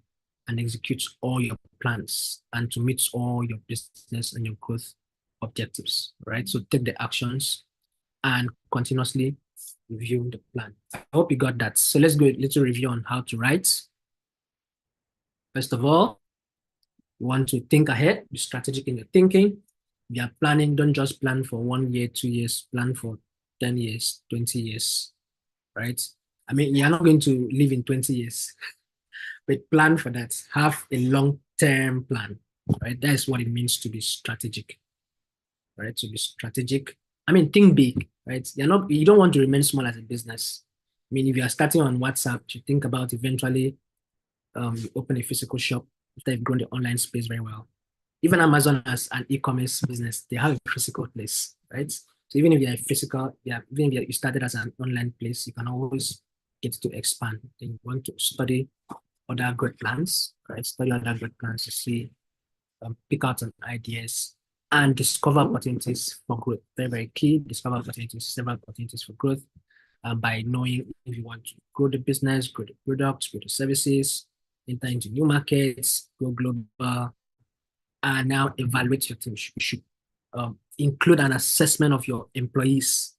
and execute all your plans and to meet all your business and your growth objectives, right? So take the actions and continuously review the plan. I hope you got that. So let's go a little review on how to write. First of all, you want to think ahead, be strategic in your thinking. If you are planning, don't just plan for 1 year, 2 years, plan for 10 years, 20 years, right? I mean, you're not going to live in 20 years, but plan for that. Have a long-term plan, right? That is what it means to be strategic, right? To be strategic. I mean, think big, right? You don't want to remain small as a business. I mean, if you are starting on WhatsApp, you think about eventually you open a physical shop after you've grown the online space very well. Even Amazon as an e-commerce business, they have a physical place, right? So even if you're a physical, even if you started as an online place, you can always get to expand. Then you want to study other growth plans, right? Study other growth plans to see, pick out some ideas and discover opportunities for growth. Very, very key. Discover opportunities, several opportunities for growth by knowing if you want to grow the business, grow the products, grow the services, enter into new markets, go global, and now evaluate your team. You should include an assessment of your employees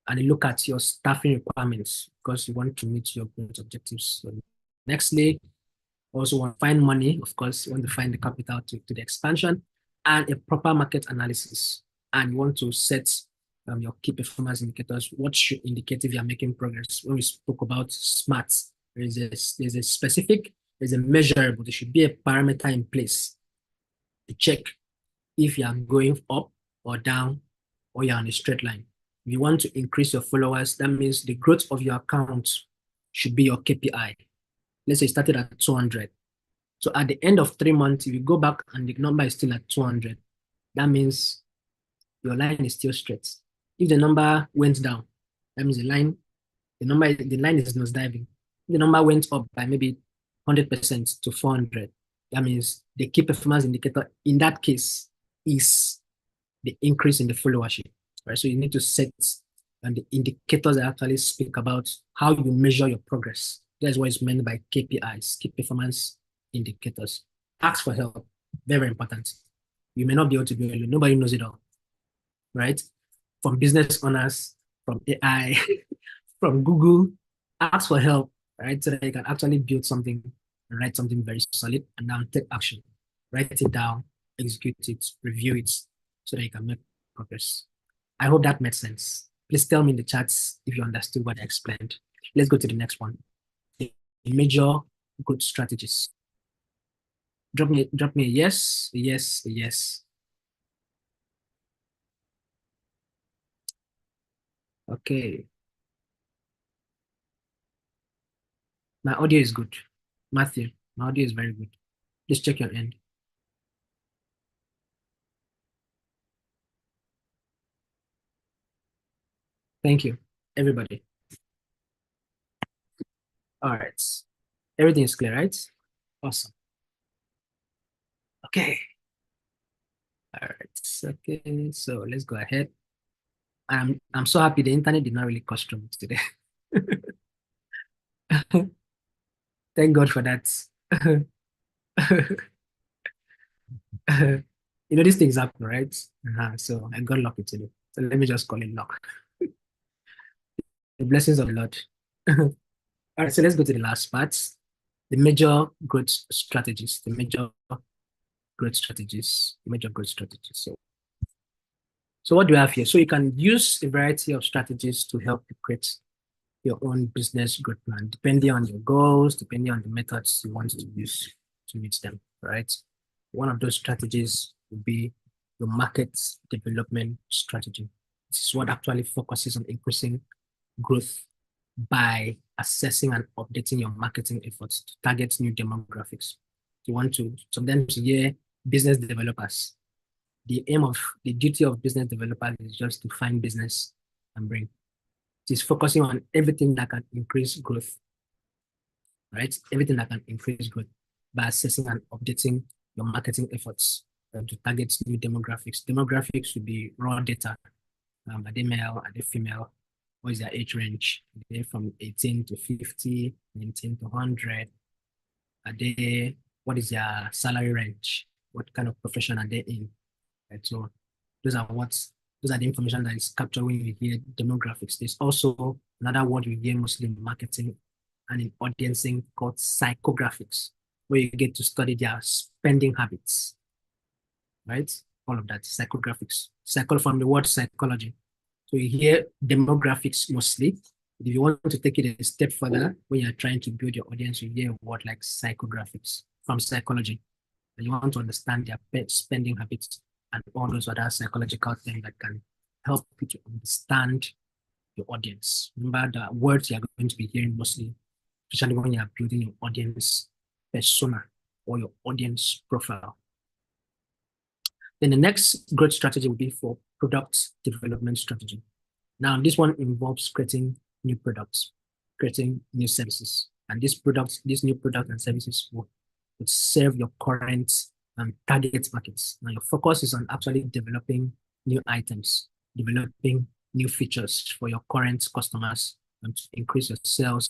and look at your staffing requirements because you want to meet your growth objectives. So nextly, also want to find money. Of course, you want to find the capital to the expansion and a proper market analysis. And you want to set your key performance indicators. What should indicate if you are making progress? When we spoke about SMART, there's a specific, there's a measurable. There should be a parameter in place to check if you are going up or down or you're on a straight line. If you want to increase your followers, that means the growth of your account should be your KPI. Let's say you started at 200. So at the end of 3 months, if you go back and the number is still at 200, that means your line is still straight. If the number went down, that means the line is nosediving. If the number went up by maybe 100% to 400, that means the key performance indicator in that case is the increase in the followership, right? So you need to set and the indicators that actually speak about how you measure your progress. That's what is meant by KPIs, key performance indicators. Ask for help, very, very important. You may not be able to do it alone. Nobody knows it all, right? From business owners, from AI, from Google, ask for help, right? So that you can actually build something, write something very solid, and now take action. Write it down, execute it, review it, so that you can make progress. I hope that made sense. Please tell me in the chats if you understood what I explained. Let's go to the next one. The major growth strategies. Drop me a yes, a yes, a yes. Okay. My audio is good. Matthew, my audio is very good. Please check your end. Thank you, everybody. All right. Everything is clear, right? Awesome. Okay. All right. Okay. So let's go ahead. I'm so happy the internet did not really cost me today. Thank God for that. These things happen, right? So I got lucky today. So let me just call it luck. The blessings of the Lord. All right, so let's go to the last part. The major growth strategies. The major growth strategies. So what do we have here? So you can use a variety of strategies to help you create your own business growth plan, depending on your goals, depending on the methods you want to use to meet them, right? One of those strategies would be your market development strategy. This is what actually focuses on increasing growth by assessing and updating your marketing efforts to target new demographics. You want to sometimes hear business developers. The duty of business developers is just to find business and bring. It is focusing on everything that can increase growth, right? Everything that can increase growth by assessing and updating your marketing efforts to target new demographics. Demographics would be raw data. Are they male? Are they female? What is their age range? Are they from 18 to 50, 19 to 100? What is their salary range? What kind of profession are they in? Right? So those are those are the information that is captured when you hear demographics. There's also another word you hear mostly in marketing and in audiencing called psychographics, where you get to study their spending habits, right? All of that, psychographics, from the word psychology. So you hear demographics mostly. If you want to take it a step further, when you're trying to build your audience, you hear a word like psychographics from psychology. And you want to understand their spending habits and all those other psychological things that can help you to understand your audience. Remember the words you're going to be hearing mostly, especially when you're building your audience persona or your audience profile. Then the next growth strategy will be for product development strategy. Now, this one involves creating new products, creating new services. And these new products and services would serve your current target markets. Now, your focus is on actually developing new items, developing new features for your current customers to increase your sales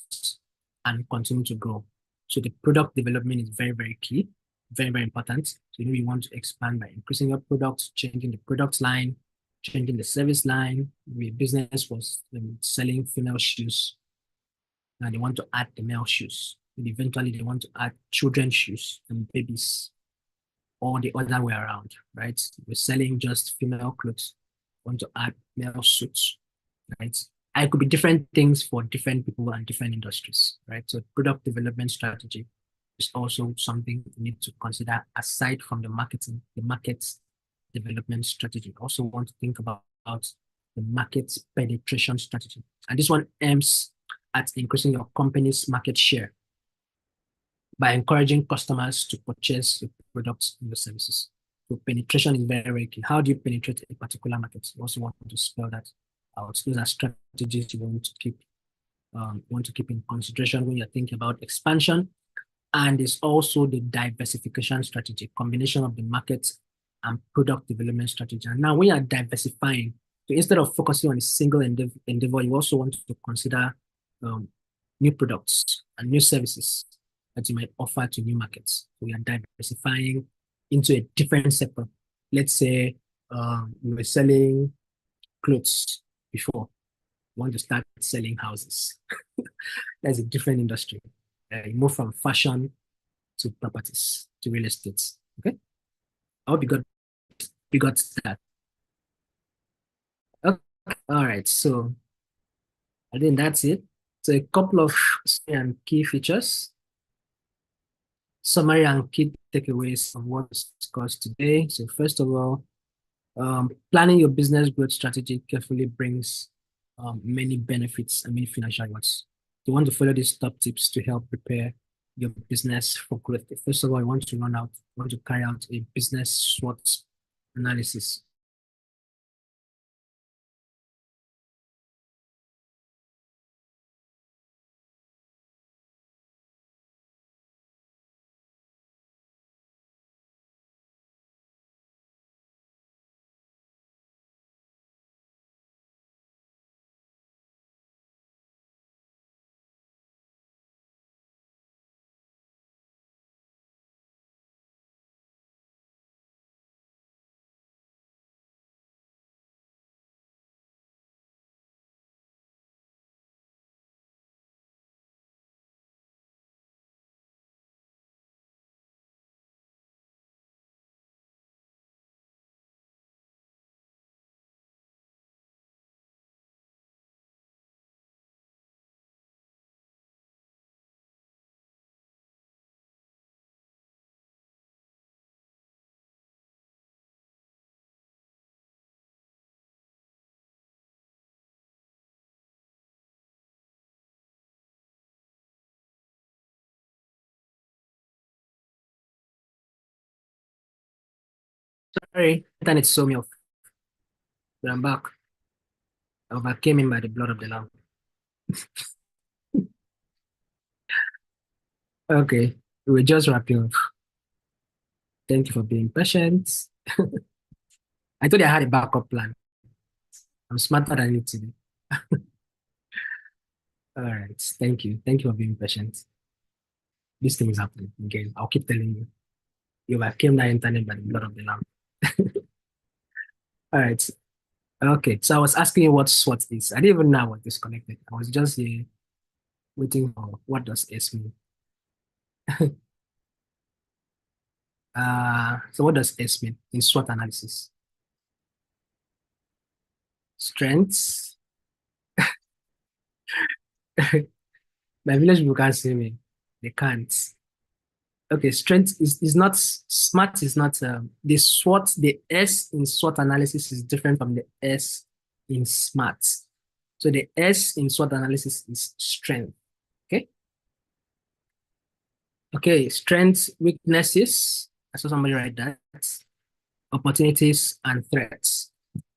and continue to grow. So the product development is very, very key, very, very important. So you want to expand by increasing your products, changing the product line, changing the service line. The business was selling female shoes. Now they want to add the male shoes. And eventually they want to add children's shoes and babies, or the other way around, right? We're selling just female clothes. Want to add male suits, right? It could be different things for different people and different industries, right? So product development strategy is also something you need to consider aside from the market development strategy. Also want to think about the market penetration strategy. And this one aims at increasing your company's market share by encouraging customers to purchase your products and your services. So penetration is very, very key. How do you penetrate a particular market? You also want to spell that out. Those are strategies you want to keep in consideration when you're thinking about expansion. And it's also the diversification strategy, combination of the market and product development strategy. And now when you're diversifying, so instead of focusing on a single endeavor, you also want to consider new products and new services that you might offer to new markets. So we are diversifying into a different sector. Let's say we were selling clothes before. We want to start selling houses. That's a different industry. You move from fashion to properties to real estate. Okay, I hope you got that. Okay. All right, so I think that's it. So a couple of key features, summary and key takeaways of what we discussed today. So first of all, planning your business growth strategy carefully brings many benefits and many financial rewards. You want to follow these top tips to help prepare your business for growth. First of all, you want to carry out a business SWOT analysis. Sorry, internet saw me off, but I'm back. I overcame him by the blood of the Lamb. Okay, we just wrapping up. Thank you for being patient. I told you I had a backup plan. I'm smarter than you today. All right, thank you. Thank you for being patient. This thing is happening again. I'll keep telling you. You overcame that internet by the blood of the Lamb. All right. Okay, so I was asking you what SWOT is. I didn't even know I was disconnected. I was just here waiting for what does S mean. So what does S mean in SWOT analysis? Strengths. My village people can't see me. They can't. Okay, strength is not smart is not the SWOT, the S in SWOT analysis is different from the S in smart. So the S in SWOT analysis is strength. Okay. Okay, strengths, weaknesses. I saw somebody write that. Opportunities and threats.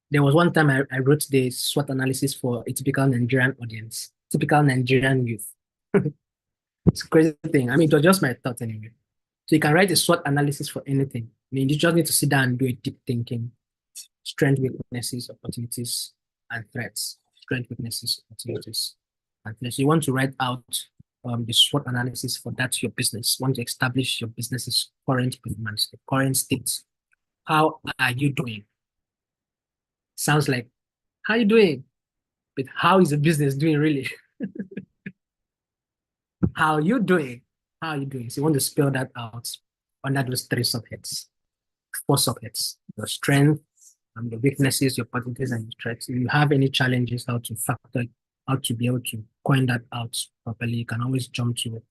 There was one time I wrote the SWOT analysis for a typical Nigerian audience, typical Nigerian youth. It's a crazy thing. I mean, it was just my thought anyway. So you can write a SWOT analysis for anything. I mean, you just need to sit down and do a deep thinking. Strength, weaknesses, opportunities, and threats. Strength, weaknesses, opportunities, and threats. You want to write out the SWOT analysis for that your business. You want to establish your business's current performance, the current state. How are you doing? Sounds like, how are you doing? But how is the business doing really? How are you doing? How are you doing? So you want to spell that out under those three subheads, four subheads: your strength, your weaknesses, your opportunities, and your threats. If you have any challenges, how to factor, how to be able to coin that out properly, you can always jump to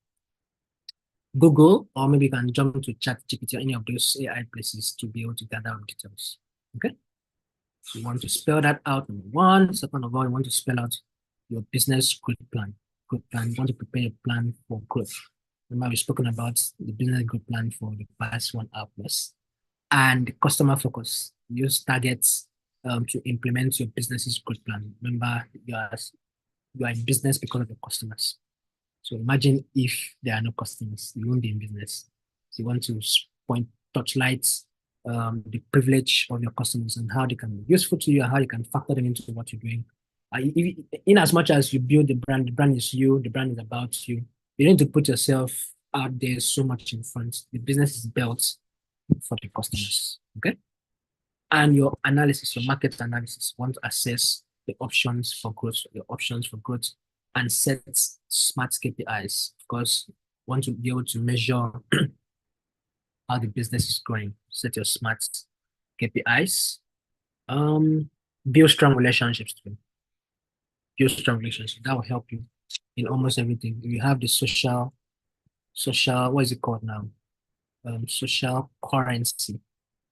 Google, or maybe you can jump to ChatGPT or any of those AI places to be able to gather details. Okay. So you want to spell that out, number one. Second of all, you want to spell out your business growth plan. Growth plan. You want to prepare a plan for growth. Remember, we've spoken about the business growth plan for the past 1 hour plus. And customer focus. Use targets to implement your business's growth plan. Remember, you are in business because of your customers. So imagine if there are no customers, you won't be in business. So you want to point touchlight the privilege of your customers and how they can be useful to you and how you can factor them into what you're doing. In as much as you build the brand is you, the brand is about you. You need to put yourself out there so much in front. The business is built for the customers. Okay. And your analysis, your market analysis, want to assess the options for growth, and set smart KPIs. Of course, want to be able to measure how the business is growing. Set your smart KPIs. Build strong relationships too. Build strong relationships. That will help you in almost everything. You have the social, what is it called now? Social currency.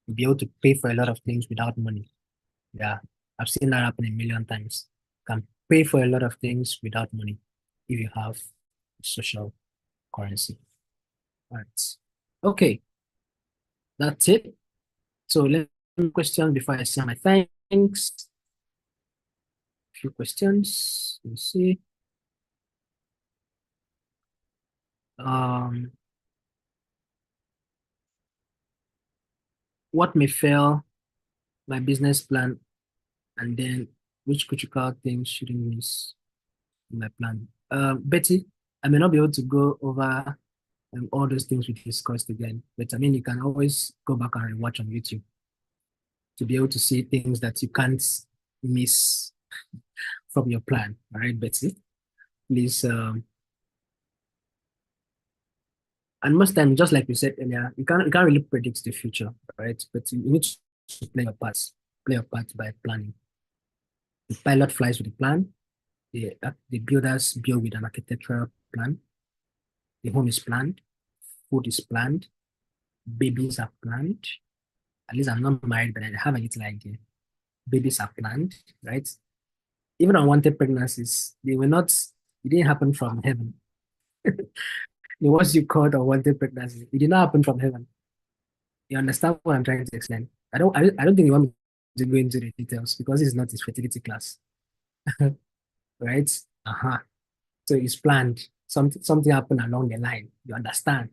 You'll be able to pay for a lot of things without money. Yeah, I've seen that happen a million times. You can pay for a lot of things without money if you have social currency. All right. Okay, that's it. So let me question before I say my thanks. A few questions. Let's see. What may fail my business plan, and then which critical things shouldn't miss in my plan? Betty, I may not be able to go over all those things we discussed again, but I mean, you can always go back and watch on YouTube to be able to see things that you can't miss from your plan. All right, Betty, please. And most time, just like we said earlier, you can't really predict the future, right? But you need to play your part by planning. The pilot flies with the plan. The builders build with an architectural plan. The home is planned. Food is planned. Babies are planned. At least I'm not married, but I have a little idea. Babies are planned, right? Even unwanted pregnancies, it didn't happen from heaven. The ones you called unwanted pregnancies, it did not happen from heaven. You understand what I'm trying to explain? I don't think you want me to go into the details because it's not his fertility class, right? Uh-huh. So it's planned. Something happened along the line. You understand?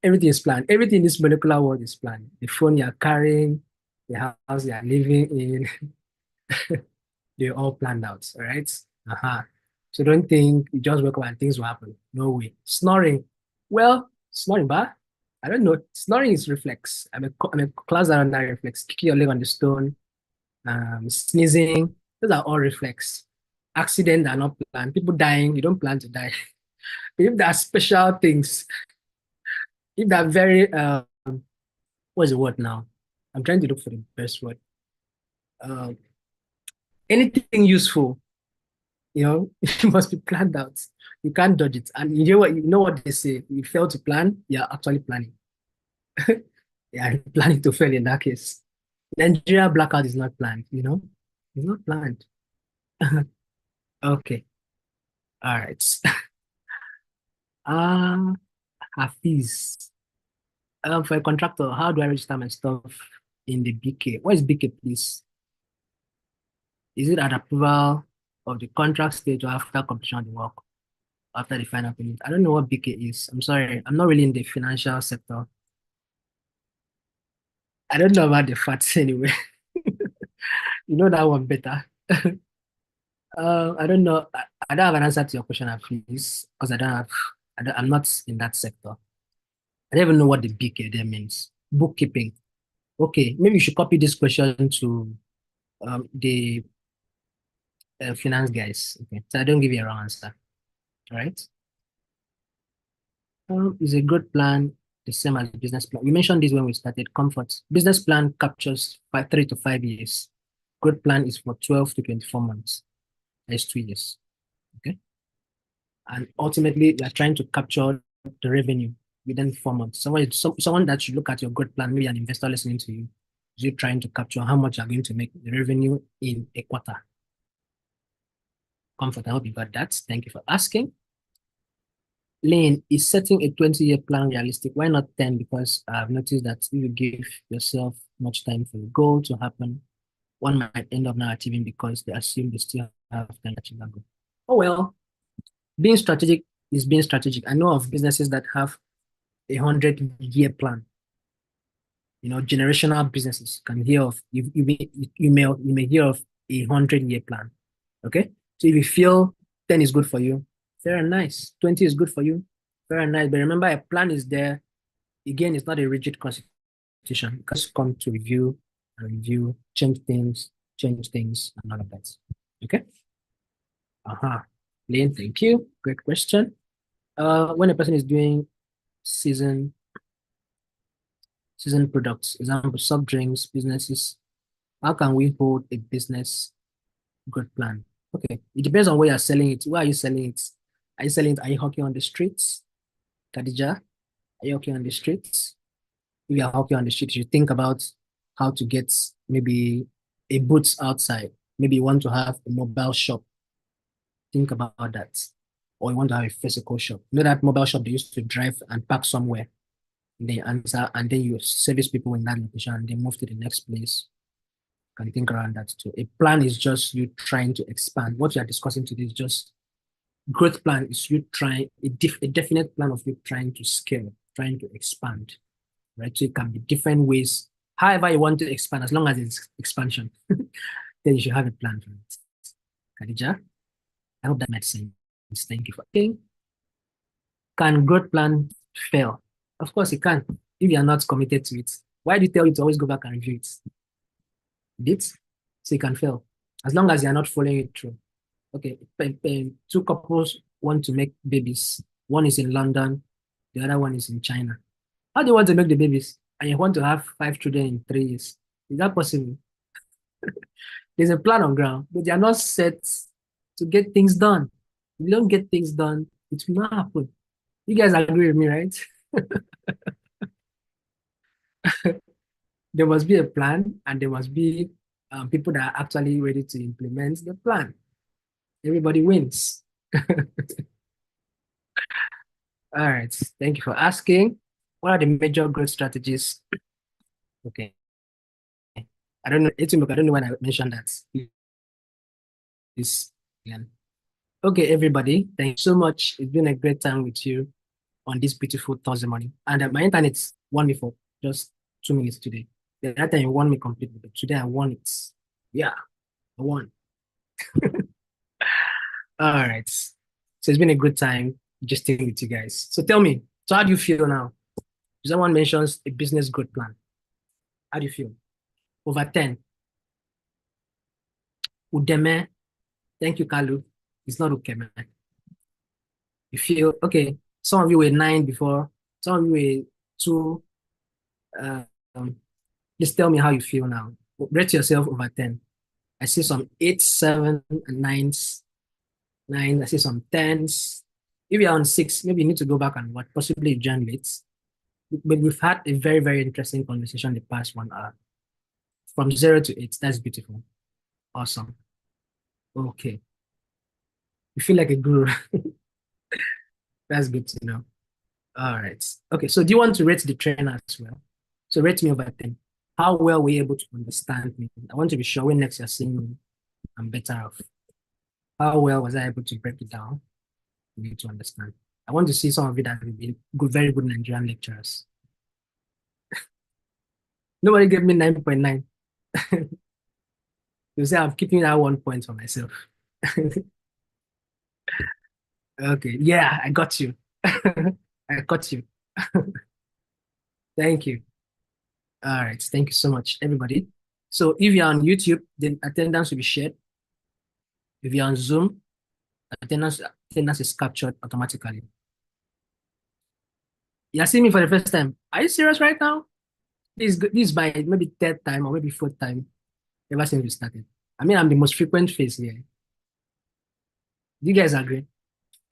Everything is planned. Everything in this molecular world is planned. The phone you're carrying, the house you're living in, they're all planned out, all right? Uh-huh. So don't think you just wake up and things will happen. No way. Snoring. Well, snoring, but I don't know. Snoring is reflex. I'm a class that on that reflex. Kicking your leg on the stone, sneezing. Those are all reflex. Accidents are not planned. People dying, you don't plan to die. If there are special things, if they're very what's the word now? I'm trying to look for the best word. Um, anything useful, it must be planned out. You can't dodge it. And you know what they say, you fail to plan, you're actually planning. Yeah, planning to fail in that case. Nigeria blackout is not planned. It's not planned. Okay. All right. Uh Hafiz. For a contractor, how do I register my stuff in the BK? What is BK, please? Is it at approval of the contract stage or after completion of the work, after the final payment? I don't know what BK is. I'm sorry. I'm not really in the financial sector. I don't know about the facts anyway. You know that one better. I don't know. I don't have an answer to your question, please, because I'm not in that sector. I don't even know what the BK there means. Bookkeeping. Okay, maybe you should copy this question to the finance guys. Okay, so I don't give you a wrong answer. All right. Is a good plan the same as the business plan? We mentioned this when we started. Comfort. Business plan captures 3 to 5 years. Good plan is for 12 to 24 months. That's 2 years. Okay. And ultimately, we are trying to capture the revenue within 4 months. Someone that should look at your good plan, maybe an investor listening to you, is you trying to capture how much you're going to make the revenue in a quarter. Comfort. I hope you got that. Thank you for asking. Lane, is setting a 20-year plan realistic? Why not 10? Because I've noticed that if you give yourself much time for the goal to happen, one might end up not achieving because they assume they still have time to achieve that goal. Oh, well, being strategic is being strategic. I know of businesses that have a 100-year plan. Generational businesses can hear of, you may hear of a 100-year plan. Okay? So if you feel 10 is good for you, fair and nice. 20 is good for you, fair and nice. But remember, a plan is there. Again, it's not a rigid constitution. You can come to review and review, change things, and all of that. Okay? Lane, thank you. Great question. When a person is doing season products, example, soft drinks, businesses, how can we hold a business good plan? Okay, it depends on where you're selling it. Where are you selling it? Are you hawking on the streets? Khadija, are you hawking on the streets? If you're hawking on the streets, you think about how to get maybe a booth outside. Maybe you want to have a mobile shop. Think about that. Or you want to have a physical shop. You know that mobile shop they used to drive and park somewhere. They answer, and then you service people in that location and they move to the next place. You can think around that too. A plan is just you trying to expand. What you are discussing today is just growth plan is you trying a definite plan of you trying to scale, trying to expand, right? So it can be different ways. However you want to expand, as long as it's expansion, then you should have a plan for it. Khadija, I hope that made sense. Thank you for asking. Can growth plan fail? Of course it can, if you are not committed to it. Why do you tell you to always go back and review it? Did so it can fail as long as you are not following it through. Okay, two couples want to make babies. One is in London, the other one is in China. How do you want to make the babies? And you want to have 5 children in 3 years? Is that possible? There's a plan on ground, but they are not set to get things done. If you don't get things done, it will not happen. You guys agree with me, right? There must be a plan, and there must be people that are actually ready to implement the plan. Everybody wins. All right. Thank you for asking. What are the major growth strategies? Okay. I don't know. I don't know when I mentioned that. This again. Okay, everybody. Thank you so much. It's been a great time with you on this beautiful Thursday morning. And my internet won me for just 2 minutes today. The other time you won me completely, but today I won it. Yeah, I won. All right. So it's been a good time just staying with you guys. So tell me, so how do you feel now? Someone mentions a business growth plan. How do you feel? Over 10. Udeme. Thank you, Kalu. It's not okay, man. You feel okay. Some of you were 9 before, some of you were 2. Uh, um, just tell me how you feel now. Rate yourself over 10. I see some 8, 7, and 9s. 9. I see some 10s. If you're on 6, maybe you need to go back and watch, possibly join late. But we've had a very, very interesting conversation the past 1 hour. From 0 to 8. That's beautiful. Awesome. Okay. You feel like a guru. That's good to know. All right. Okay. So do you want to rate the trainer as well? So rate me over 10. How well were you able to understand me? I want to be sure when next you're seeing me, I'm better off. How well was I able to break it down for you to understand? I want to see some of you that will be good, very good Nigerian lecturers. Nobody gave me 9.9. You say I'm keeping that 1 point for myself. Okay. Yeah, I got you. I got you. Thank you. All right. Thank you so much, everybody. So if you're on YouTube, then attendance will be shared. If you're on Zoom, attendance is captured automatically. You're seeing me for the first time. Are you serious right now? This is my maybe third time or maybe fourth time ever since we started. I mean, I'm the most frequent face here. Do you guys agree?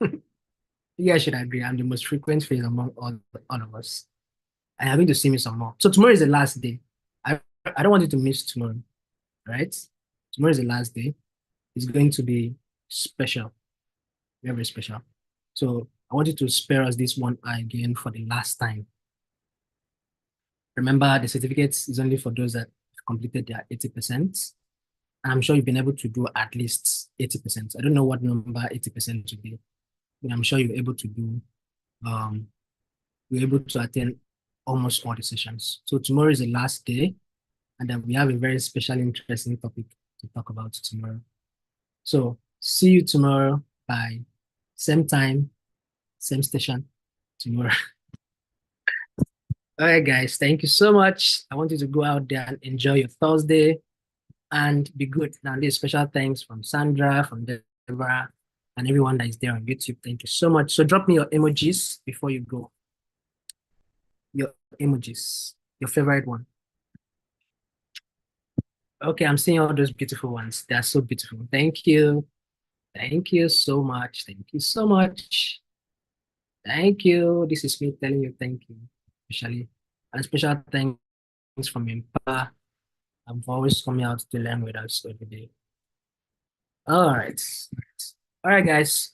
You guys should agree. I'm the most frequent face among all of us. And you're going to see me some more. So tomorrow is the last day. I don't want you to miss tomorrow, right? Tomorrow is the last day. It's going to be special, very, very special. So I want you to spare us this 1 hour again for the last time. Remember, the certificates is only for those that have completed their 80%. And I'm sure you've been able to do at least 80%. I don't know what number 80% should be, but I'm sure you're able to do, you're able to attend almost all the sessions. So tomorrow is the last day, and then we have a very special, interesting topic to talk about tomorrow. So see you tomorrow by same time, same station tomorrow. All right, guys, thank you so much. I want you to go out there and enjoy your Thursday and be good. Now, this special thanks from Sandra, from Deborah, and everyone that is there on YouTube. Thank you so much. So drop me your emojis before you go. Your emojis, your favorite one. Okay, I'm seeing all those beautiful ones. They are so beautiful. Thank you. Thank you so much. Thank you so much. Thank you. This is me telling you thank you, especially. And special thanks from Impa. I'm always coming out to learn with us every day. All right. All right, guys.